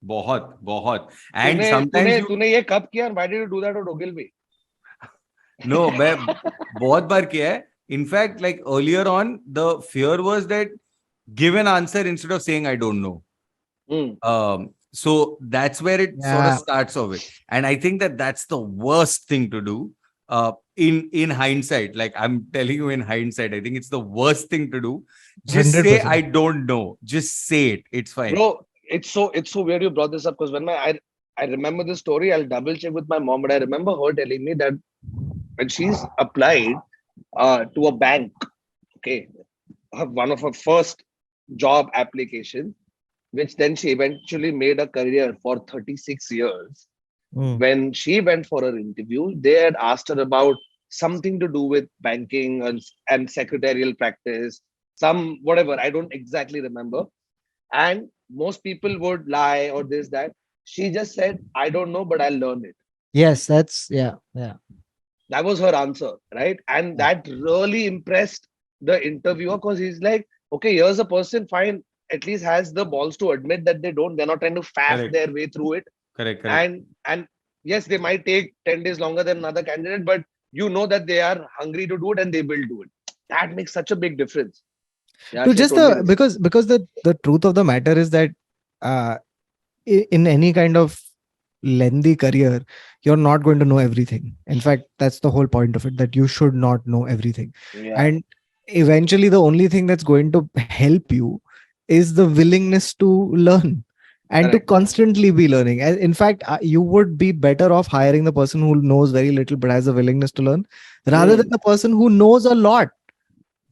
बहुत. And sometimes तूने ये कब किया? Why did you do that to Ogilvy? No, मैं बहुत बार किया है. In fact, like earlier on, the fear was that give an answer instead of saying I don't know. So that's where it sort of starts off with. And I think that that's the worst thing to do. In hindsight, like I'm telling you in hindsight, I think it's the worst thing to do. Just 100%. say I don't know. Just say it. It's fine. Bro, it's so weird you brought this up, because when I remember the story, I'll double check with my mom, but I remember her telling me that when she's applied to a bank, okay, one of her first job application, which then she eventually made a career for 36 years. When she went for her interview, they had asked her about something to do with banking and secretarial practice, some whatever, I don't exactly remember. And most people would lie or this, that. She just said, I don't know, but I'll learn it. Yes, that's, yeah. That was her answer, right? And that really impressed the interviewer, because he's like, okay, here's a person, fine, at least has the balls to admit that they're not trying to faff their way through it. Correct. And yes, they might take 10 days longer than another candidate, but you know that they are hungry to do it and they will do it. That makes such a big difference. Yeah, To she just told me the this. because the truth of the matter is that uh, in any kind of lengthy career, you're not going to know everything. In fact, that's the whole point of it, that you should not know everything. Yeah, And eventually, the only thing that's going to help you is the willingness to learn and to correct. constantly be learning. And in fact, you would be better off hiring the person who knows very little but has a willingness to learn, rather than Hmm. the person who knows a lot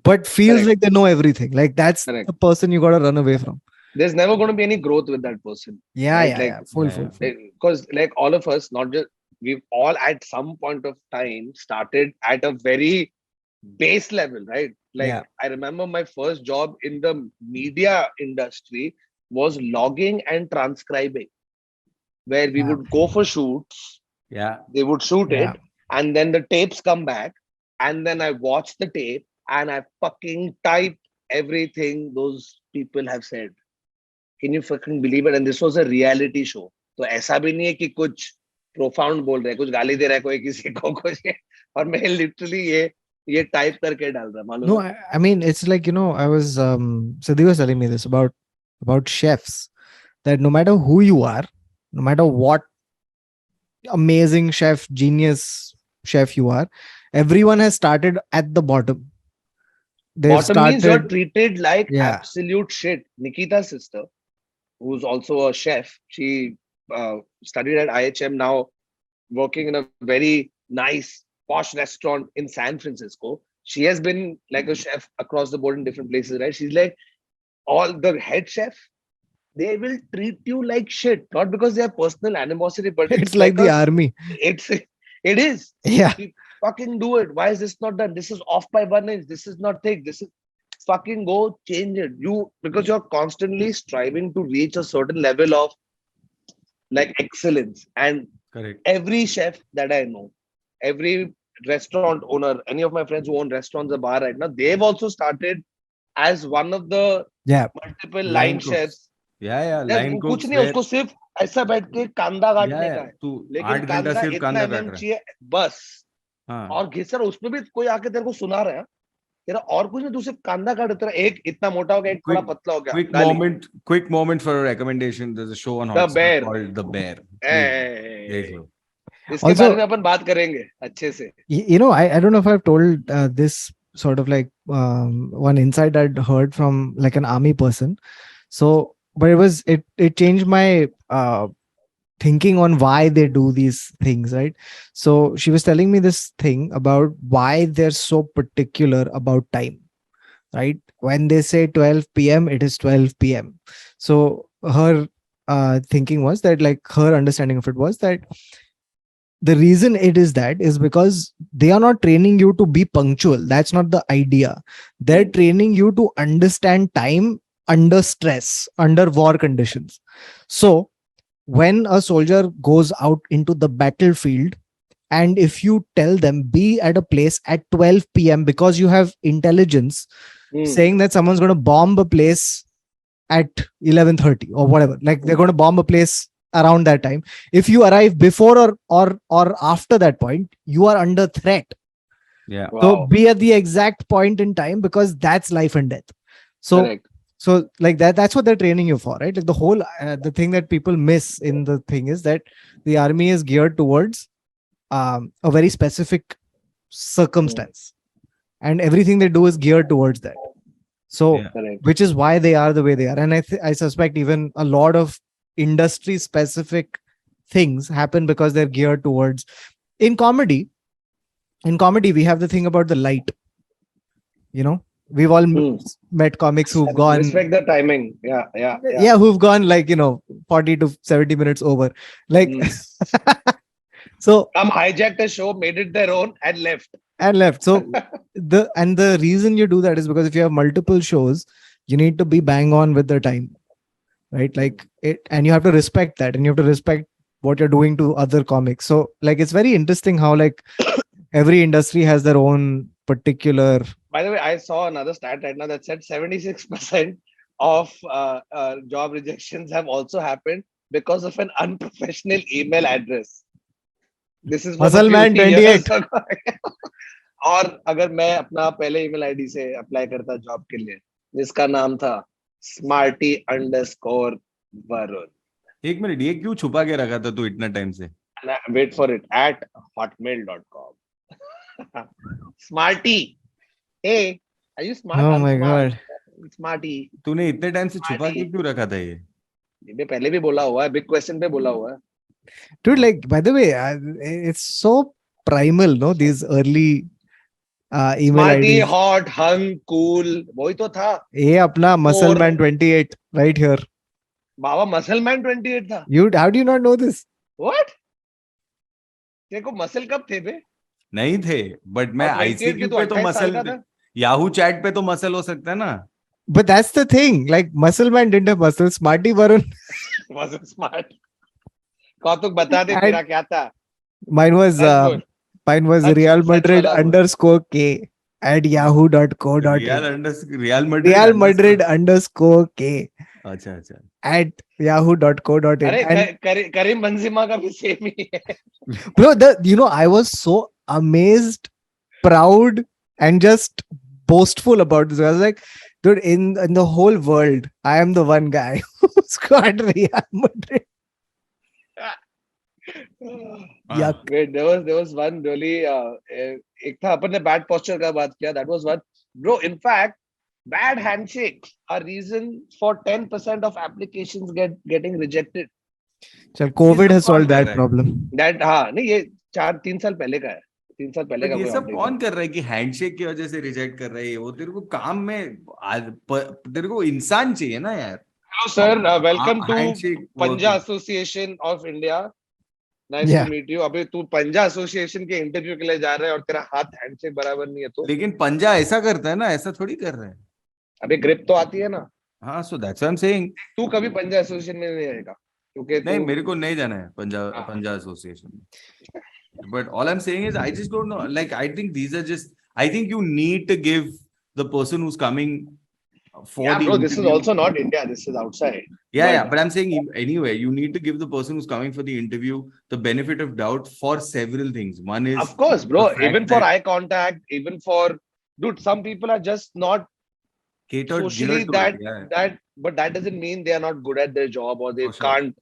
but feels Correct. like they know everything. Like that's Correct. the person you got to run away from. There's never going to be any growth with that person, Yeah, right? yeah, Like, yeah. Full, Yeah, full, yeah. full. because like all of us, not just we've all at some point of time started at a very base level, right? Like Yeah. I remember my first job in the media industry was logging and transcribing, where we Yeah. would go for shoots, Yeah. they would shoot Yeah. it, and then the tapes come back, and then I watch the tape and I fucking type everything those people have said. Can you fucking believe it? And this was a reality show. तो ऐसा भी नहीं है कि कुछ profound बोल रहे हैं, कुछ गाली दे रहा है कोई किसी को कुछ और मैं literally ये टाइप करके डाल रहा मालूम No, है? I mean, it's like, I was, Sidhi was telling me this about chefs, that no matter who you are, no matter what amazing chef, genius chef you are, everyone has started at the bottom. They've Bottom means you're started, treated like yeah, absolute shit. Nikita's sister, who's also a chef, she studied at IHM now, working in a very nice posh restaurant in San Francisco. She has been like a chef across the board in different places, right? She's like all the head chef, they will treat you like shit, not because they have personal animosity, but it's it's like like the a army. it's it is. Yeah, You fucking do it. Why is this not done? This is off by 1 inch. This is not thick. This is fucking go change it. You because you're constantly striving to reach a certain level of like excellence. And Correct. every chef that I know, every restaurant owner, any of my friends who own restaurants or bar right now, they've also started as one of the yeah, multiple line Line cooks. chefs. Yeah, yeah. यार Line वो कुछ cooks नहीं है, where, उसको सिर्फ ऐसा बैठ के कांदा yeah, काटने का yeah. है, तू लेकिन 8 घंटा कांदा सिर्फ इतना कांदा काट रहा है. चाहिए बस। हाँ. और घिसर उसमें भी कोई आके तेरे को सुना रहा है, तेरा और कुछ नहीं, तू सिर्फ कांदा काट, तेरा एक इतना मोटा हो गया, एक थोड़ा Quick, पतला हो गया, quick गाली। moment, quick moment for a recommendation. There's a show on the Hotstar बेर, called The Bear. देख लो. इसके बारे also, में अपन बात करेंगे अच्छे से। I don't know if I've told this sort of like one insight I'd heard from like an army person. So, but it changed my thinking on why they do these things, right? So she was telling me this thing about why they're so particular about time, right? When they say 12 p.m., it is 12 p.m. So her thinking was that, like, her understanding of it was that the reason it is that is because they are not training you to be punctual. That's not the idea. They're training you to understand time under stress, under war conditions. So when a soldier goes out into the battlefield, and if you tell them be at a place at 12 p.m. because you have intelligence saying that someone's going to bomb a place at 11:30 or whatever, like they're going to bomb a place around that time, if you arrive before or after that point, you are under threat. Yeah. So Wow, be at the exact point in time, because that's life and death. So correct. so like that's what they're training you for, right? Like the whole the thing that people miss in the thing is that the army is geared towards a very specific circumstance, and everything they do is geared towards that. So Yeah. Correct. which is why they are the way they are. And I suspect even a lot of industry specific things happen because they're geared towards. In comedy, we have the thing about the light. We've all met comics who've gone, Respect the timing. Yeah, yeah, yeah. yeah, who've gone like 40 to 70 minutes over, like. So Come hijacked a show, made it their own, and left. so the reason you do that is because if you have multiple shows, you need to be bang on with the time, right? Like it, and you have to respect that, and you have to respect what you're doing to other comics. So like it's very interesting how like every industry has their own particular. By the way, I saw another stat right now that said 76% of job rejections have also happened because of an unprofessional email address. This is was a Muscle few Man years 28. ago. और अगर मैं अपना पहले email ID से apply करता job के लिए, जिसका नाम था Smarty_Varun. एक मिनट, ये क्यों छुपा के रखा था तू इतना टाइम से? Wait for it, at hotmail.com. Smarty. Hey, are you smart? Oh I'm my smart. God. Smarty. तूने इतने टाइम से छुपा के क्यों रखा था ये? ये पहले भी बोला हुआ है, बिग क्वेश्चन पे बोला हुआ है. Dude, like, by the way, it's so primal, no? These early email Smarty, IDs. hot, hung, cool. वही तो था. ये अपना Muscle Core. Man 28 right here. Baba muscle man 28 था. How do you not know this? What? तेरे को muscle कब थे बे? नहीं थे, बट मैं और 28 के आईसीक्यू तो पे तो 28 साल मसल, का था. याहू चैट पे तो मसल हो सकता है ना. But that's the thing. Like, Muscle Man didn't have muscle. Smarty Varun. Wasn't smart. कौतुक बता दे And तेरा क्या था. mine was That's good. Real such Madrid वाला बोल. underscore K at yahoo.co.in. Real Real Madrid underscore K अच्छा अच्छा. at yahoo.co.in. अरे And करीम बंजिमा का भी सेम ही है. bro, I was so amazed, proud, and just boastful about this. I was like, dude, in the whole world, I am the one guy who's got Real Madrid. Yuck. Wait, there was one really एक था अपन ने bad posture का बात किया. That was one. Bro, in fact, bad handshakes are reason for 10% of applications getting rejected. So COVID सब has solved कौन कर that रहा है? problem. That हाँ नहीं ये 3 साल पहले का है. 3 साल पहले बट का ये कोई सब update कौन है. कर रहा है कि हैंडशेक की वजह से रिजेक्ट कर रहा है? वो तेरे को काम में तेरे को इंसान चाहिए ना यार. Hello sir, welcome to handshake पंजा Association of India. Nice Yeah. to meet you. अबे तू पंजा एसोसिएशन के इंटरव्यू के लिए जा रहा है और तेरा हाथ हैंडशेक बराबर नहीं है तो. लेकिन पंजा ऐसा करता है ना, ऐसा थोड़ी कर रहा है. अबे ग्रिप तो आती है ना. हाँ, so that's what I am saying. तू कभी पंजा एसोसिएशन में नहीं आएगा क्योंकि नहीं, तू. मेरे को नहीं जाना है पंजा association. But all I'm saying is, I just don't know. Like, I think these are just. I think you need to give the person who's coming for Yeah, the bro, this is interview. also not India. This is outside. Yeah, But- but I'm saying anyway, you need to give the person who's coming for the interview the benefit of doubt for several things. One is, Of course, bro. the fact Even for that- eye contact, even for dude, some people are just not catered socially geared to it. Yeah, but that doesn't mean they are not good at their job or they For sure. can't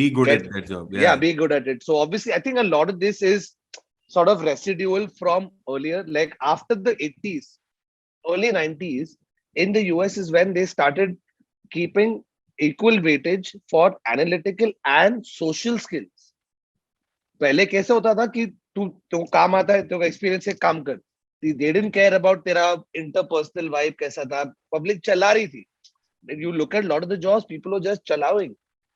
be good get- at that job. yeah, be good at it. So obviously, I think a lot of this is sort of residual from earlier, like after the 80s, early 90s, in the US is when they started keeping equal weightage for analytical and social skills. पहले कैसे होता था कि तू काम आता है तो एक्सपीरियंस से काम कर. They didn't care about तेरा interpersonal vibe कैसा था. Public चला रही थी. You look at a lot of the jobs, people are just चलावing.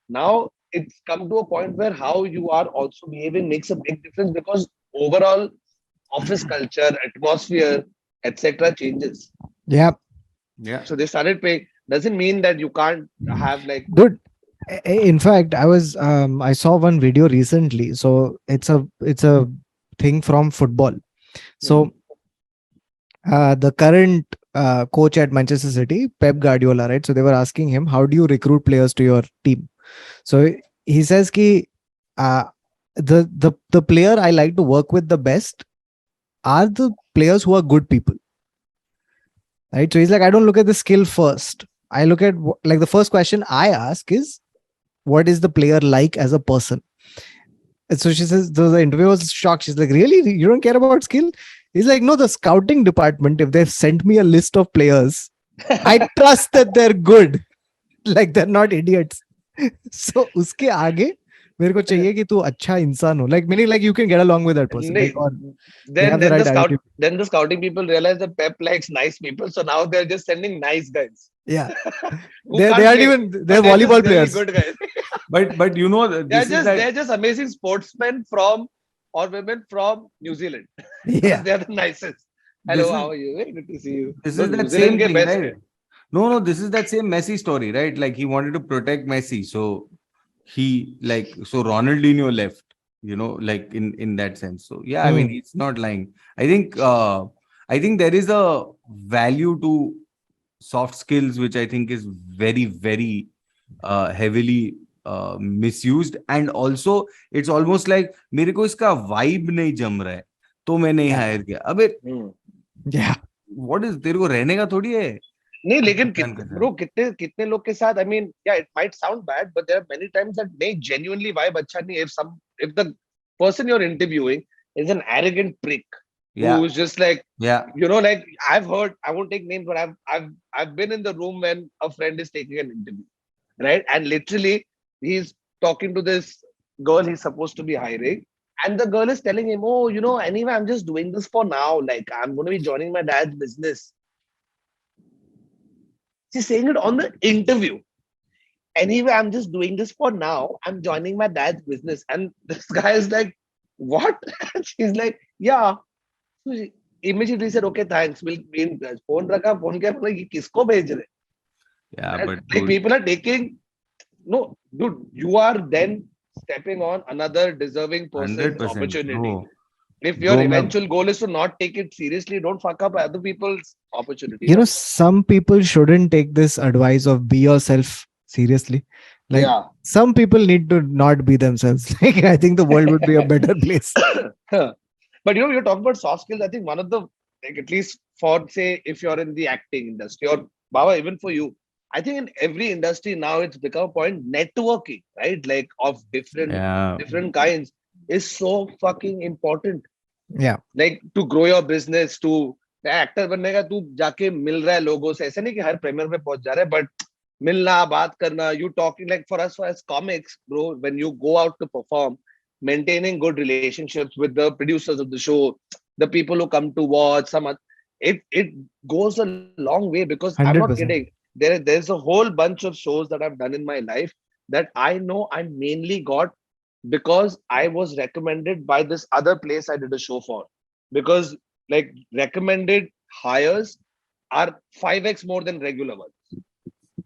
Now it's come to a point where how you are also behaving makes a big difference because overall office culture, atmosphere, etc. changes. Yeah. Yeah. So they started paying. Doesn't mean that you can't have like. Dude, in fact, I saw one video recently. So it's a thing from football. So the current coach at Manchester City, Pep Guardiola, right? So they were asking him, how do you recruit players to your team? So he says ki the player I like to work with the best are the players who are good people. Right? So he's like, I don't look at the skill first. I look at like the first question I ask is, what is the player like as a person? And so she says, the interviewer was shocked. She's like, really? You don't care about skill? He's like, no, the scouting department, if they've sent me a list of players, I trust that they're good. Like they're not idiots. So uske aage मेरे को चाहिए कि तू अच्छा इंसान हो. Like meaning like you can get along with that person. Like, or they have the right attitude. Then the scouting people realize that Pep likes nice people, so now they're just sending nice guys. Yeah. Who They can't aren't play, even, but they're just volleyball really players. good guys. But you know, They're just amazing sportsmen from or women from New Zealand. Yeah. They're the nicest. Hello, how are you? Hey, good to see you. This No, is New that Zealand same ke thing, best right? hai. No, this is that same Messi story, right? Like he wanted to protect Messi, so so Ronaldinho left, like in that sense. So yeah, I mean, it's not lying. I think there is a value to soft skills which I think is very, very heavily misused, and also it's almost like मेरे को इसका vibe नहीं जम रहा है तो मैं नहीं hire किया. अबे Hmm. Yeah. what is तेरे को रहने का थोड़ी है. नहीं लेकिन पहचान कैसे? ब्रो कितने कितने लोग के साथ, I mean, yeah, it might sound bad, but there are many times that नहीं genuinely vibe अच्छा नहीं. If the person you're interviewing is an arrogant prick Yeah, who's just like, yeah, like I've heard, I won't take names, but I've been in the room when a friend is taking an interview, right? And literally he's talking to this girl he's supposed to be hiring, and the girl is telling him, oh, anyway, I'm just doing this for now. Like I'm going to be joining my dad's business. She's saying it on the interview. Anyway, I'm just doing this for now. I'm joining my dad's business. And this guy is like, what? She's like, yeah. So she immediately said, okay, thanks. We'll be in touch. Phone raka, phone kya, like, "Ye kisko bhej rahe?" yeah. Right? But Like dude, people are taking, no, dude, you are then stepping on another deserving person's 100%, opportunity. bro. If your Bro, मैं eventual goal is to not take it seriously, don't fuck up other people's opportunity. No? Some people shouldn't take this advice of be yourself seriously. Like, Yeah. some people need to not be themselves. Like, I think the world would be a better place. But you're talking about soft skills. I think one of the, like, at least for, say, if you're in the acting industry, or Baba, even for you, I think in every industry now it's become a point, networking, right? Like of yeah, different kinds is so fucking important. Yeah. Like to grow your business, to actor बनने का तू जाके मिल रहा है लोगों से, ऐसे नहीं कि हर प्रीमियर पे पहुंच जा रहा है, बट मिलना, बात करना, you talking, like for us as comics, bro, when you go out to perform, maintaining good relationships with the producers of the show, the people who come to watch, it goes a long way, because I'm not kidding. 100%. There's a whole bunch of shows that I've done in my life that I know I mainly got because I was recommended by this other place I did a show for. Because like recommended hires are 5x more than regular ones,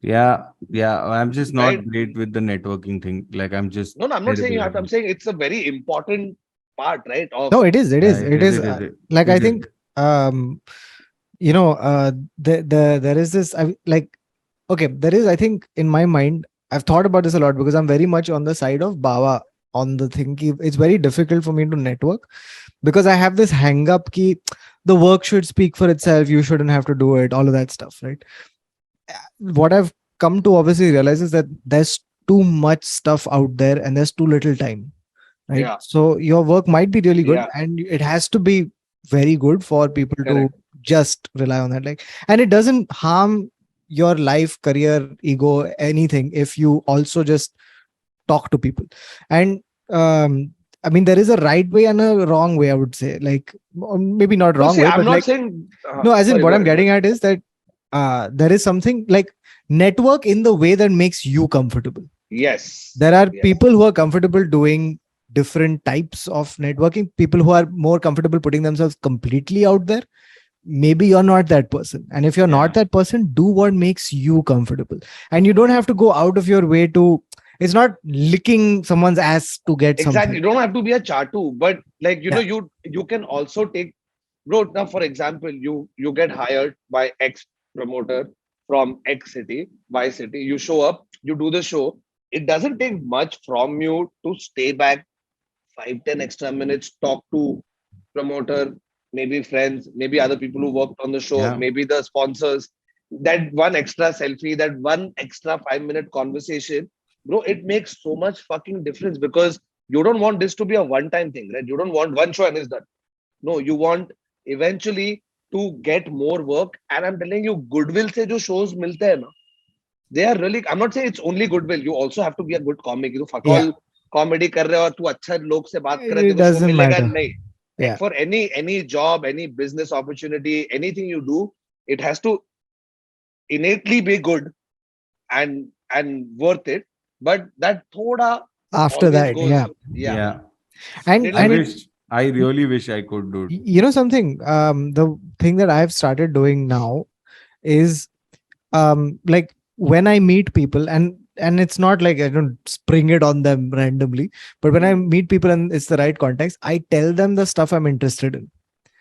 yeah. I'm just right? not great with the networking thing. Like I'm just No, I'm not saying you terrible have at to. I'm it. saying it's a very important part, right? Of No, it is. It Yeah, is. it It is. is. It is. Like, I It is. think, there is this, okay, there is, I think, in my mind, I've thought about this a lot because I'm very much on the side of Bawa on the thing. It's very difficult for me to network because I have this hang up ki the work should speak for itself. You shouldn't have to do it. All of that stuff, right? What I've come to obviously realize is that there's too much stuff out there and there's too little time, right? yeah, So your work might be really good yeah, and it has to be very good for people to correct. just rely on that. Like, and it doesn't harm your life, career, ego, anything if you also just talk to people. And I mean, there is a right way and a wrong way, I would say. Like, or maybe not No, wrong see, way, I'm but not like, saying. no, as in Sorry, what go I'm ahead, go getting ahead. at is that there is something like network in the way that makes you comfortable. Yes, There are yes, people who are comfortable doing different types of networking, people who are more comfortable putting themselves completely out there. Maybe you're not that person. And if you're not Yeah, that person, do what makes you comfortable. And you don't have to go out of your way to, it's not licking someone's ass to get exactly. something. You don't have to be a chatu, but like Yeah. you can also take. Bro, now for example, you get hired by X promoter from X city, Y city. You show up, you do the show. It doesn't take much from you to stay back 5, 10 extra minutes, talk to promoter, maybe friends, maybe other people who worked on the show, yeah, maybe the sponsors. That one extra selfie, that one extra 5 minute conversation, bro, it makes so much fucking difference, because you don't want this to be a one time thing, right? You don't want one show and it's done. No, you want eventually to get more work. And I'm telling you, goodwill se jo shows milte hai na, they are really, I'm not saying it's only goodwill. You also have to be a good comic. You fuck Yeah. all comedy कर रहे हो और तू अच्छा लोग से बात कर रहा है, It तेरे को show doesn't मिलेगा matter. नहीं. Yeah. For any job, any business opportunity, anything you do, it has to innately be good and worth it. But that thoda After always that. goes, Yeah. yeah, yeah. And, little I bit, and wish, I really wish I could do it. something, the thing that I've started doing now is, like, when I meet people, and it's not like I don't spring it on them randomly, but when I meet people and it's the right context, I tell them the stuff I'm interested in,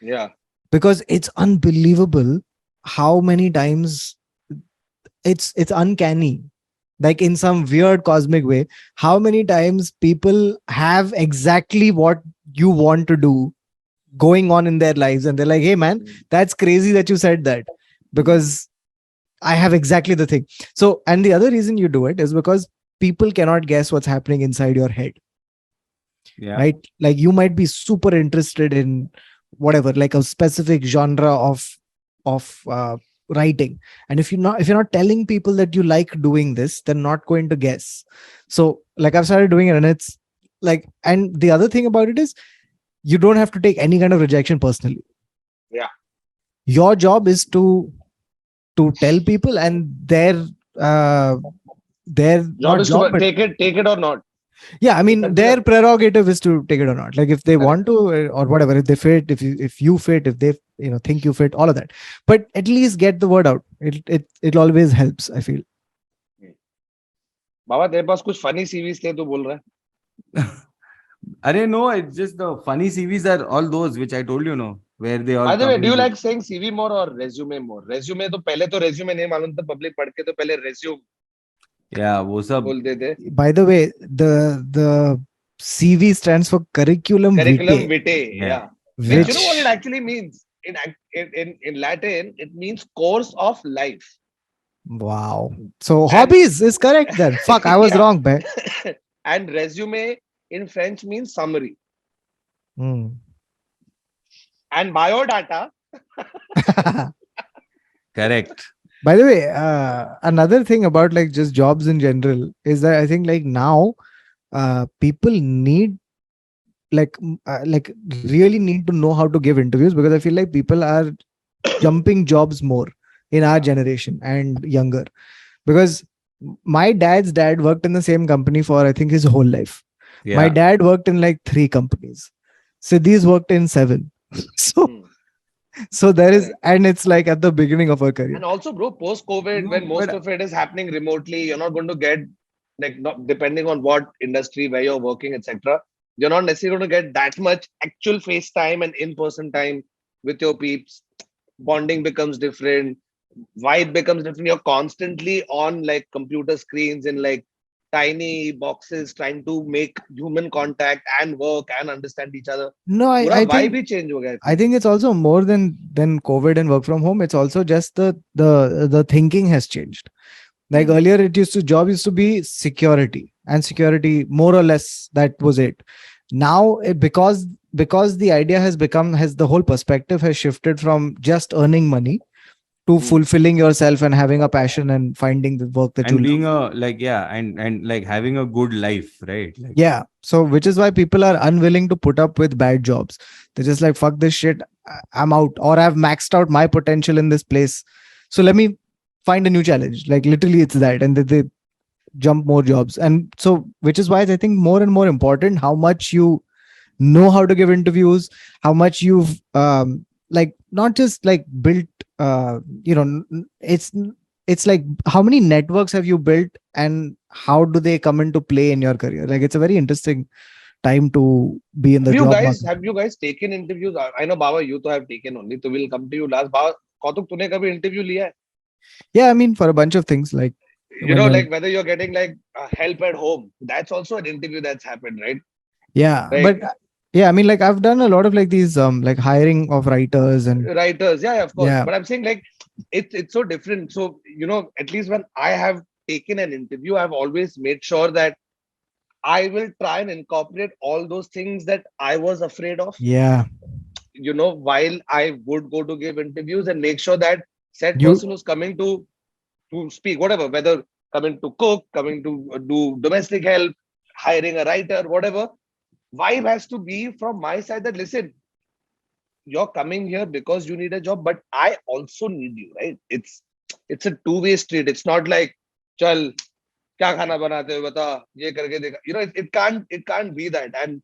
yeah, because it's unbelievable how many times it's uncanny, like in some weird cosmic way, how many times people have exactly what you want to do going on in their lives, and they're like, hey man, that's crazy that you said that, because I have exactly the thing. So, and the other reason you do it is because people cannot guess what's happening inside your head, Yeah. right? Like you might be super interested in whatever, like a specific genre of writing, and if you're not telling people that you like doing this, they're not going to guess. So, like I've started doing it, and it's like, and the other thing about it is you don't have to take any kind of rejection personally. Yeah. Your job is to tell people, and uh their Job not is job, to but take it or not. yeah, I mean Consider. their prerogative is to take it or not. Like if they Correct. want to, or whatever, if they fit, if you fit, if they think you fit, all of that. But at least get the word out. It always helps, I feel. बाबा तेरे पास कुछ funny CVs थे तो बोल रहा है. Arey, no, it's just the funny CVs are all those which I told you, no, where they all By the come way, do in you with. like saying CV more or resume more? Resume तो पहले तो resume नहीं मालूम था, public पढ़ के तो पहले resume Yeah, वो सब. बोलते थे. By the way, the CV stands for curriculum Curriculum vitae, vitae, Yeah, yeah. Which yeah. you know what it which actually means in Latin, it means course of life. wow. So And hobbies is correct then. Fuck, I was yeah, wrong, babe. and resume in French means summary. Hmm. And biodata, Correct. By the way, another thing about like just jobs in general is that I think like now people need like really need to know how to give interviews, because I feel like people are jumping jobs more in our yeah, generation and younger. Because my dad's dad worked in the same company for I think his whole life. My Yeah. dad worked in like 3 companies. Sidhi's worked in 7. So hmm, there is, correct. and it's like at the beginning of her career. And also, bro, post-COVID, No, when most but of it is happening remotely, you're not going to get, like, not depending on what industry, where you're working, etc. You're not necessarily going to get that much actual face time and in-person time with your peeps. Bonding becomes different, vibe becomes different. You're constantly on like computer screens in like tiny boxes trying to make human contact and work and understand each other. No, पूरा I vibe think he change हो गया, I I feel. think it's also more than COVID and work from home. It's also just the thinking has changed. Like Hmm. earlier, job used to be security, and security more or less that was it. Now, because the idea has the whole perspective has shifted from just earning money to Hmm. fulfilling yourself and having a passion and finding the work that you and love. being a like yeah, and like having a good life, right? Like Yeah. So, which is why people are unwilling to put up with bad jobs. They're just like, fuck this shit. I'm out, or I've maxed out my potential in this place. So let me find a new challenge. Like literally, it's that, and they jump more jobs. And so, which is why I think more and more important how much you know how to give interviews, how much you've like not just like built it's like how many networks have you built and how do they come into play in your career. Like it's a very interesting time to be in the job market. Have you guys taken interviews? I know Baba, you to have taken only. So we'll come to you last. Baba, Kautuk, तूने कभी interview लिया है? Yeah, I mean for a bunch of things, like You when know, you're like whether you're getting like help at home, that's also an interview that's happened, right? yeah, but Like yeah, I mean like I've done a lot of like these like hiring of writers and writers, yeah, of course. yeah. But I'm saying like it's so different. So you know, at least when I have taken an interview, I've always made sure that I will try and incorporate all those things that I was afraid of. Yeah, You know, while I would go to give interviews and make sure that said you person who's coming to speak, whatever, whether coming to cook, coming to do domestic help, hiring a writer, whatever, vibe has to be from my side that listen, you're coming here because you need a job, but I also need you, right? It's a two-way street. It's not like, chal, kya khana banate ho, bata, ye karke dekha. You know, it can't be that. And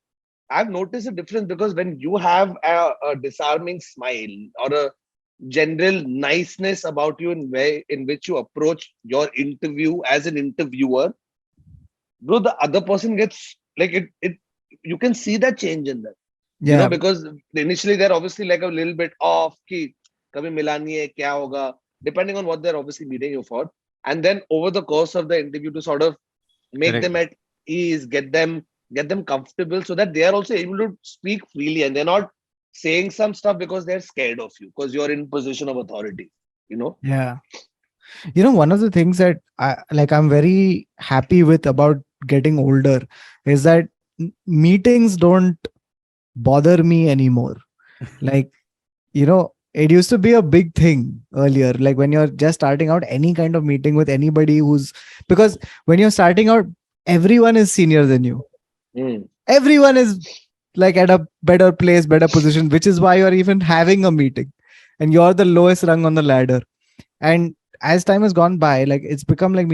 I've noticed a difference because when you have a disarming smile or a general niceness about you in way in which you approach your interview as an interviewer, bro, the other person gets like it you can see that change in them. You know, yeah. because initially they're obviously like a little bit off ki kabhi mila nahi hai, kya hoga, depending on what they're obviously meeting you for. And then over the course of the interview to sort of make correct. them at ease, get them comfortable so that they are also able to speak freely and they're not saying some stuff because they're scared of you because you're in position of authority, you know. Yeah. One of the things that I'm very happy with about getting older is that meetings don't bother me anymore. Like, it used to be a big thing earlier. Like when you're just starting out, any kind of meeting with anybody because when you're starting out, everyone is senior than you. Mm. Everyone is like at a better place, better position, which is why you're even having a meeting and you're the lowest rung on the ladder. And as time has gone by, like it's become like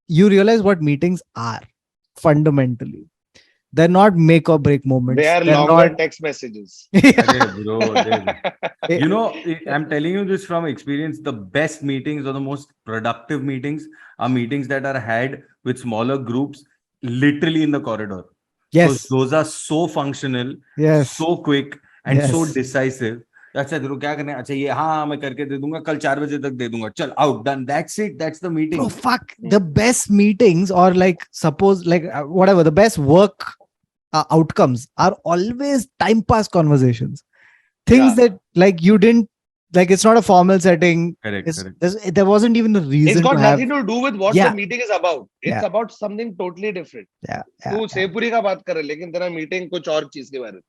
you realize what meetings are fundamentally. They're not make or break They moments. are They're not. longer text messages. Arey bro, Eh, I'm telling you this from experience. The best meetings or the most productive meetings are meetings that are had with smaller groups, literally in the corridor. Because yes. those are so functional, Yes. so quick, and so Yes. decisive. अच्छा तेरे को क्या करना है अच्छा ये हाँ मैं करके दे दूंगा कल 4 बजे तक दे दूंगा चल out done that's it that's the Bro, meeting. fuck. The best meetings, or like suppose like whatever, the best work outcomes are always time pass conversations. Things Yeah. that like you didn't like. It's not a formal setting. Correct. There wasn't even a It's reason to got have. nothing to do with what the Yeah. meeting is about. It's Yeah. about something totally different. Yeah. Yeah. तू सेवपुरी का बात कर रहा है लेकिन तेरा meeting कुछ और चीज के बारे में.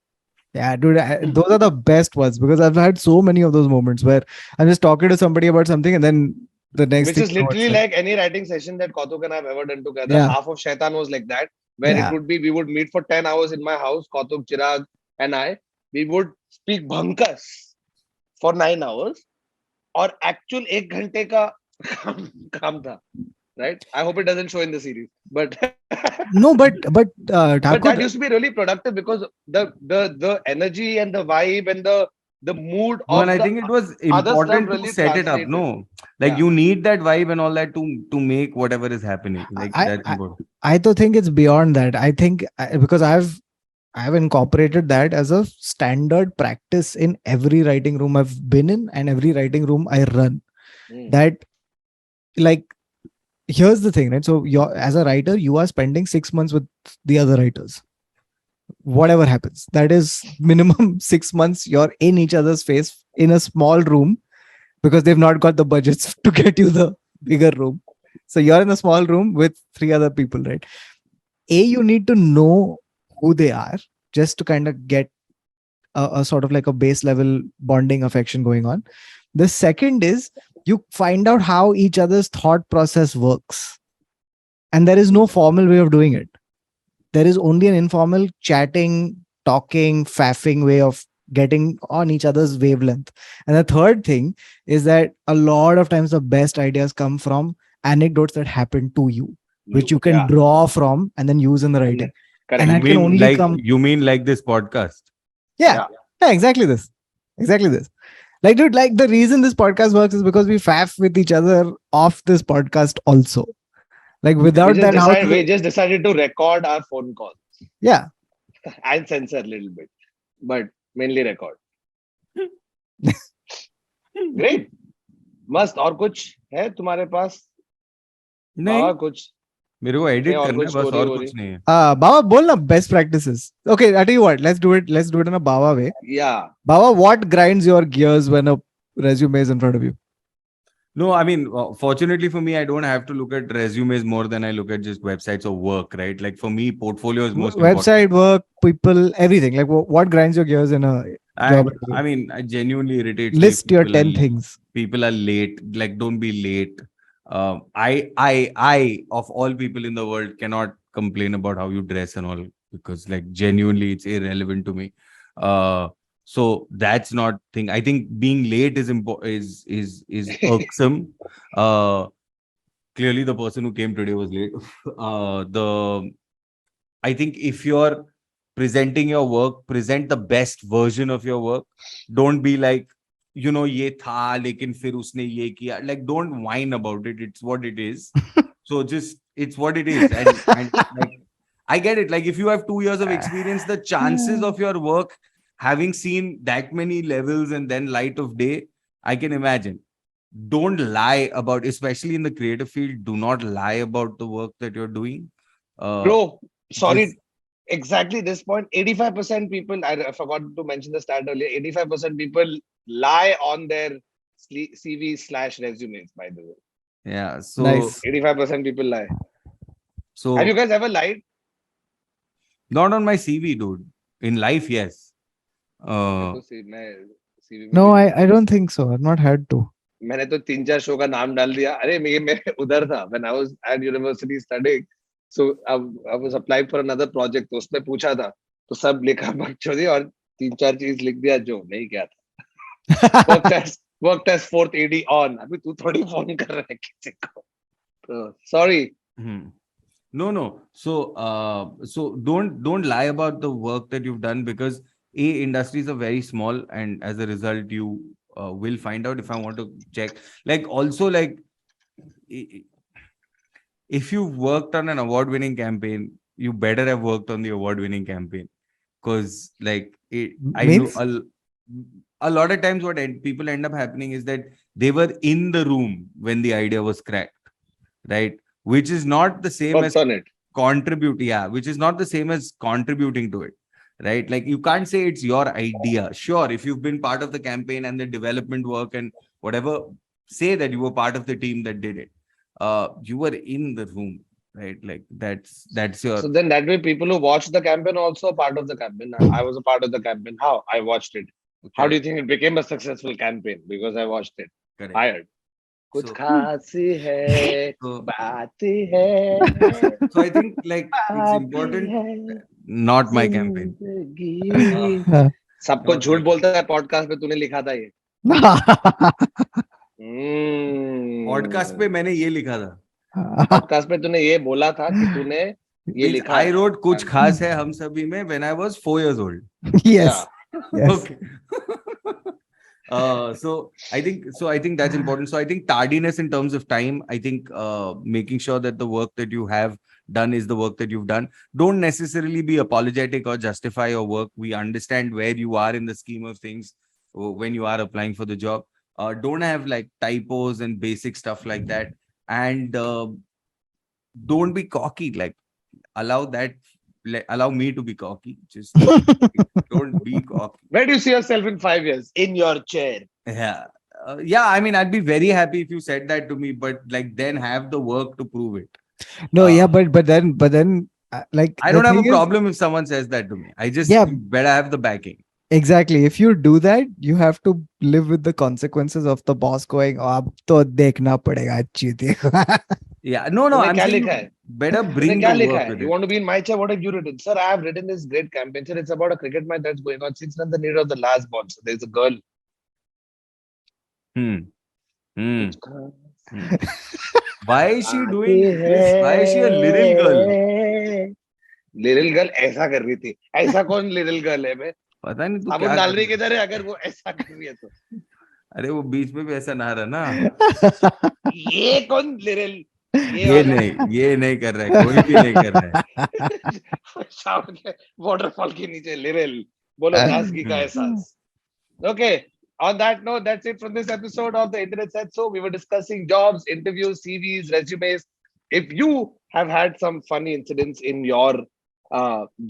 Yeah, dude, those are the best ones because I've had so many of those moments where I'm just talking to somebody about something and then the next Which thing is you know, it's literally like any writing session that Kautuk and I have ever done together. yeah, Half of Shaitan was like that, where it yeah, would be we would meet for 10 hours in my house, Kautuk, Chirag, and I. We would speak bhankas for 9 hours. और actual 1 घंटे का काम था. Right? I hope it doesn't show in the series. But no, but Thakur, that used to be really productive because the energy and the vibe and the mood No, and of I the think it was other stuff important to really set it up. translated. No, like Yeah. you need that vibe and all that to make whatever is happening. Like I, that's I important. I don't think it's beyond that. I think because I've incorporated that as a standard practice in every writing room I've been in and every writing room I run. Mm. That like here's the thing, right? So you're as a writer, you are spending 6 months with the other writers. Whatever happens, that is minimum 6 months. You're in each other's face in a small room because they've not got the budgets to get you the bigger room. So you're in a small room with three other people, right? You need to know who they are just to kind of get a sort of like a base level bonding affection going on. The second is you find out how each other's thought process works. And there is no formal way of doing it. There is only an informal chatting, talking, faffing way of getting on each other's wavelength. And the third thing is that a lot of times the best ideas come from anecdotes that happen to you, which you can Yeah. draw from and then use in the writing. Correct. And You that can mean only like come. you mean like this podcast? Yeah. Yeah, exactly this. Exactly this. Like, dude, like the reason this podcast works is because we faff with each other off this podcast also. Like without that, We just decided to record our phone calls yeah. and censor a little bit, but mainly record. Great. मस्त. और कुछ है तुम्हारे पास? नहीं बाबा कुछ मेरे को नहीं एडिट और करना कुछ है बस story और वोरी? कुछ नहीं है. Baba, बोल ना best practices. Okay, I tell you what, let's do it in a Baba way. Yeah. Baba, what grinds your gears when a resume is in front of you? No, I mean, fortunately for me, I don't have to look at resumes more than I look at just websites or work, right? Like for me, portfolio is most important. Website, work, people, everything. Like what grinds your gears in a job? I mean, I genuinely irritates List me. your 10 things. People are late. Like, don't be late. I, of all people in the world, cannot complain about how you dress and all because, like, genuinely, it's irrelevant to me. So that's not thing. I think being late is irksome. Clearly, the person who came today was late. I think if you're presenting your work, present the best version of your work. Don't be like, ये था, लेकिन फिर उसने ये किया. Like, don't whine about it. It's what it is. So just, it's what it is. And like, I get it. Like, if you have 2 years of experience, the chances of your work having seen that many levels and then light of day, I can imagine. Don't lie about, especially in the creative field, do not lie about the work that you're doing. Bro, sorry. Just- Exactly this point, 85% people, I forgot to mention the stat earlier, 85% people lie on their CV/resumes, by the way. Yeah. So Nice. 85% people lie. so Have you guys ever lied? not on my CV, dude. In life, yes. मैं Uh, तो CV में No, भी नहीं I लिखा. don't think so. I've not had to. मैंने तो 3-4 show का नाम डाल दिया. अरे मैं उधर था when I was at university studying. So I was applying for another project. तो उसमें पूछा था. तो सब लिखा बकचोदी और 3-4 चीज लिख दिया जो नहीं किया था. Worked as fourth AD on. अभी तू थोड़ी फोन कर रहा है किसी को. तो sorry. No. So don't lie about the work that you've done, because industries are very small, and as a result, you will find out. If I want to check, like also like i- if you worked on an award-winning campaign, you better have worked on the award-winning campaign, because I know Means? a lot of times what people end up happening is that they were in the room when the idea was cracked, right? Which is not the same as Worked on it. which is not the same as contributing to it, right? Like you can't say it's your idea. Sure, if you've been part of the campaign and the development work and whatever, say that you were part of the team that did it. You were in the room, right? Like that's your So then that way people who watched the campaign also a part of the campaign. I was a part of the campaign. How? I watched it. How do you correct, think it became a successful campaign? Because I watched it. correct. Hired. कुछ So, खासी है, so, बात है, so I think like it's बाती important. है Not my campaign. जिंदगी. Huh. सबको Not झूठ my बोलता है पॉडकास्ट पे तूने लिखा था ये. पॉडकास्ट पे मैंने ये लिखा था. पॉडकास्ट पे तूने ये बोला था कि तूने ये Means लिखा I है. wrote कुछ खास है हम सभी में when I was 4 years old. Yes. Yes. Okay. So I think that's important. So I think tardiness in terms of time, I think making sure that the work that you have done is the work that you've done. Don't necessarily be apologetic or justify your work. We understand where you are in the scheme of things when you are applying for the job. Don't have like typos and basic stuff like that. And don't be cocky. Like allow me to be cocky. Just don't be cocky. Where do you see yourself in 5 years? In your chair. Yeah. I mean, I'd be very happy if you said that to me, but like then have the work to prove it. No, Uh, yeah, but then like I the don't have a thing is, problem if someone says that to me. I just yeah, better have the backing. exactly. If you do that, you have to live with the consequences of the boss going, "Oh, अब तो देखना पड़ेगा अच्छी देखो." Yeah. No, तूने I'm क्या saying लिखा you है? better तूने bring क्या the लिखा work है? with You it. want to be in my chair? What have you written? Sir, I have written this great campaign. Sir, it's about a cricket match that's going on. Since not the need of the last ball. So there's a girl. Hmm. Hmm. कुछ खास Hmm. Why is she बात doing this? Why is she a little girl? है. Little girl ऐसा कर रही थी. ऐसा कौन लिटिल गर्ल है बे? पता नहीं तू साबुन क्या डाल कर रही रही है. किधर है अगर वो ऐसा कर रही है तो. अरे वो बीच में भी ऐसा ना रहा ना. ये कौन लिटिल ये वाला ये नहीं कर रहा है. कोई भी नहीं कर रहा है. शावर के वाटरफॉल के नीचे लिटिल बोलो ताजगी का एहसास. Okay. On that note, that's it from this episode of the Internet Said So. We were discussing jobs, interviews, CVs, resumes. If you have had some funny incidents in your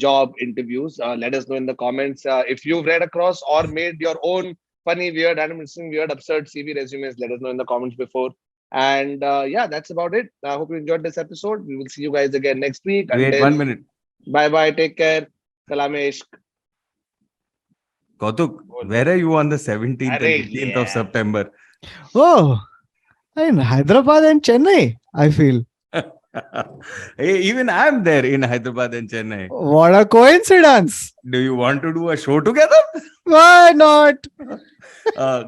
job interviews, let us know in the comments. If you've read across or made your own funny, weird, interesting, weird, absurd CV resumes, let us know in the comments before. And yeah, that's about it. I hope you enjoyed this episode. We will see you guys again next week. Wait, Until 1 minute. bye. Take care. Salame ishq. Kautuk, where are you on the 17th and Arey 18th of yeah. September? Oh, in Hyderabad and Chennai, I feel. Hey, even I'm there in Hyderabad and Chennai. What a coincidence. Do you want to do a show together? Why not?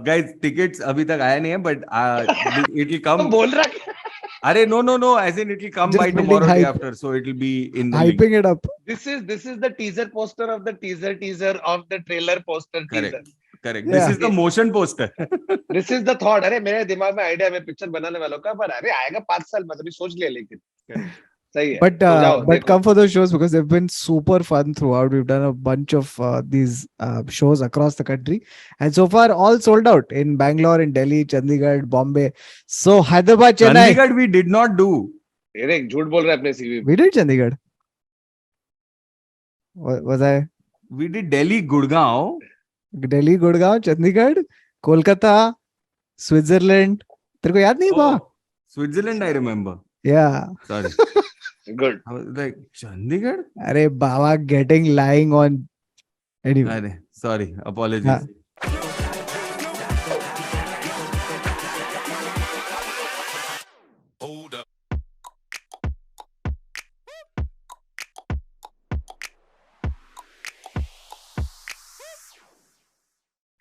Guys, tickets abhi tak aaya nahi hai, but it will come. बोल रहा क्या? Arey, no. As in, it will come Just by building tomorrow day hype. after. So it will be in the link. Hyping it up. This is the teaser poster of the teaser of the trailer poster teaser. Correct. Yeah. This is the motion poster. This is the thought. अरे मेरे दिमाग में idea मैं picture बनाने वालों का पर अरे आएगा 5 साल बाद अभी सोच लिया लेकिन सही है. But तो जाओ but देखो. come for those shows because they've been super fun throughout. We've done a bunch of these shows across the country, and so far all sold out in Bangalore, in Delhi, Chandigarh, Bombay. So Hyderabad, Chennai. Chandigarh we did not do. अरे झूठ बोल रहा है अपने CV. We did Chandigarh. Was I? We did Delhi, Gurgaon. Delhi, Gurgaon, Chandigarh, Kolkata, Switzerland. तेरे को याद नहीं हुआ? Switzerland, I remember. Yeah. Sorry. Good. I was like, Chandigarh? Arey Baba getting lying on. Anyway. Arey, sorry. Apologies. हाँ.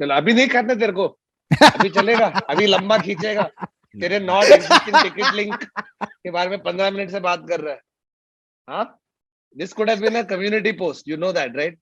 चलो अभी नहीं करना तेरे को, अभी चलेगा, अभी लंबा खींचेगा, तेरे नॉट एग्जिस्टिंग टिकट लिंक के बारे में 15 मिनट से बात कर रहा है. हाँ, this could have been a community post, you know that right?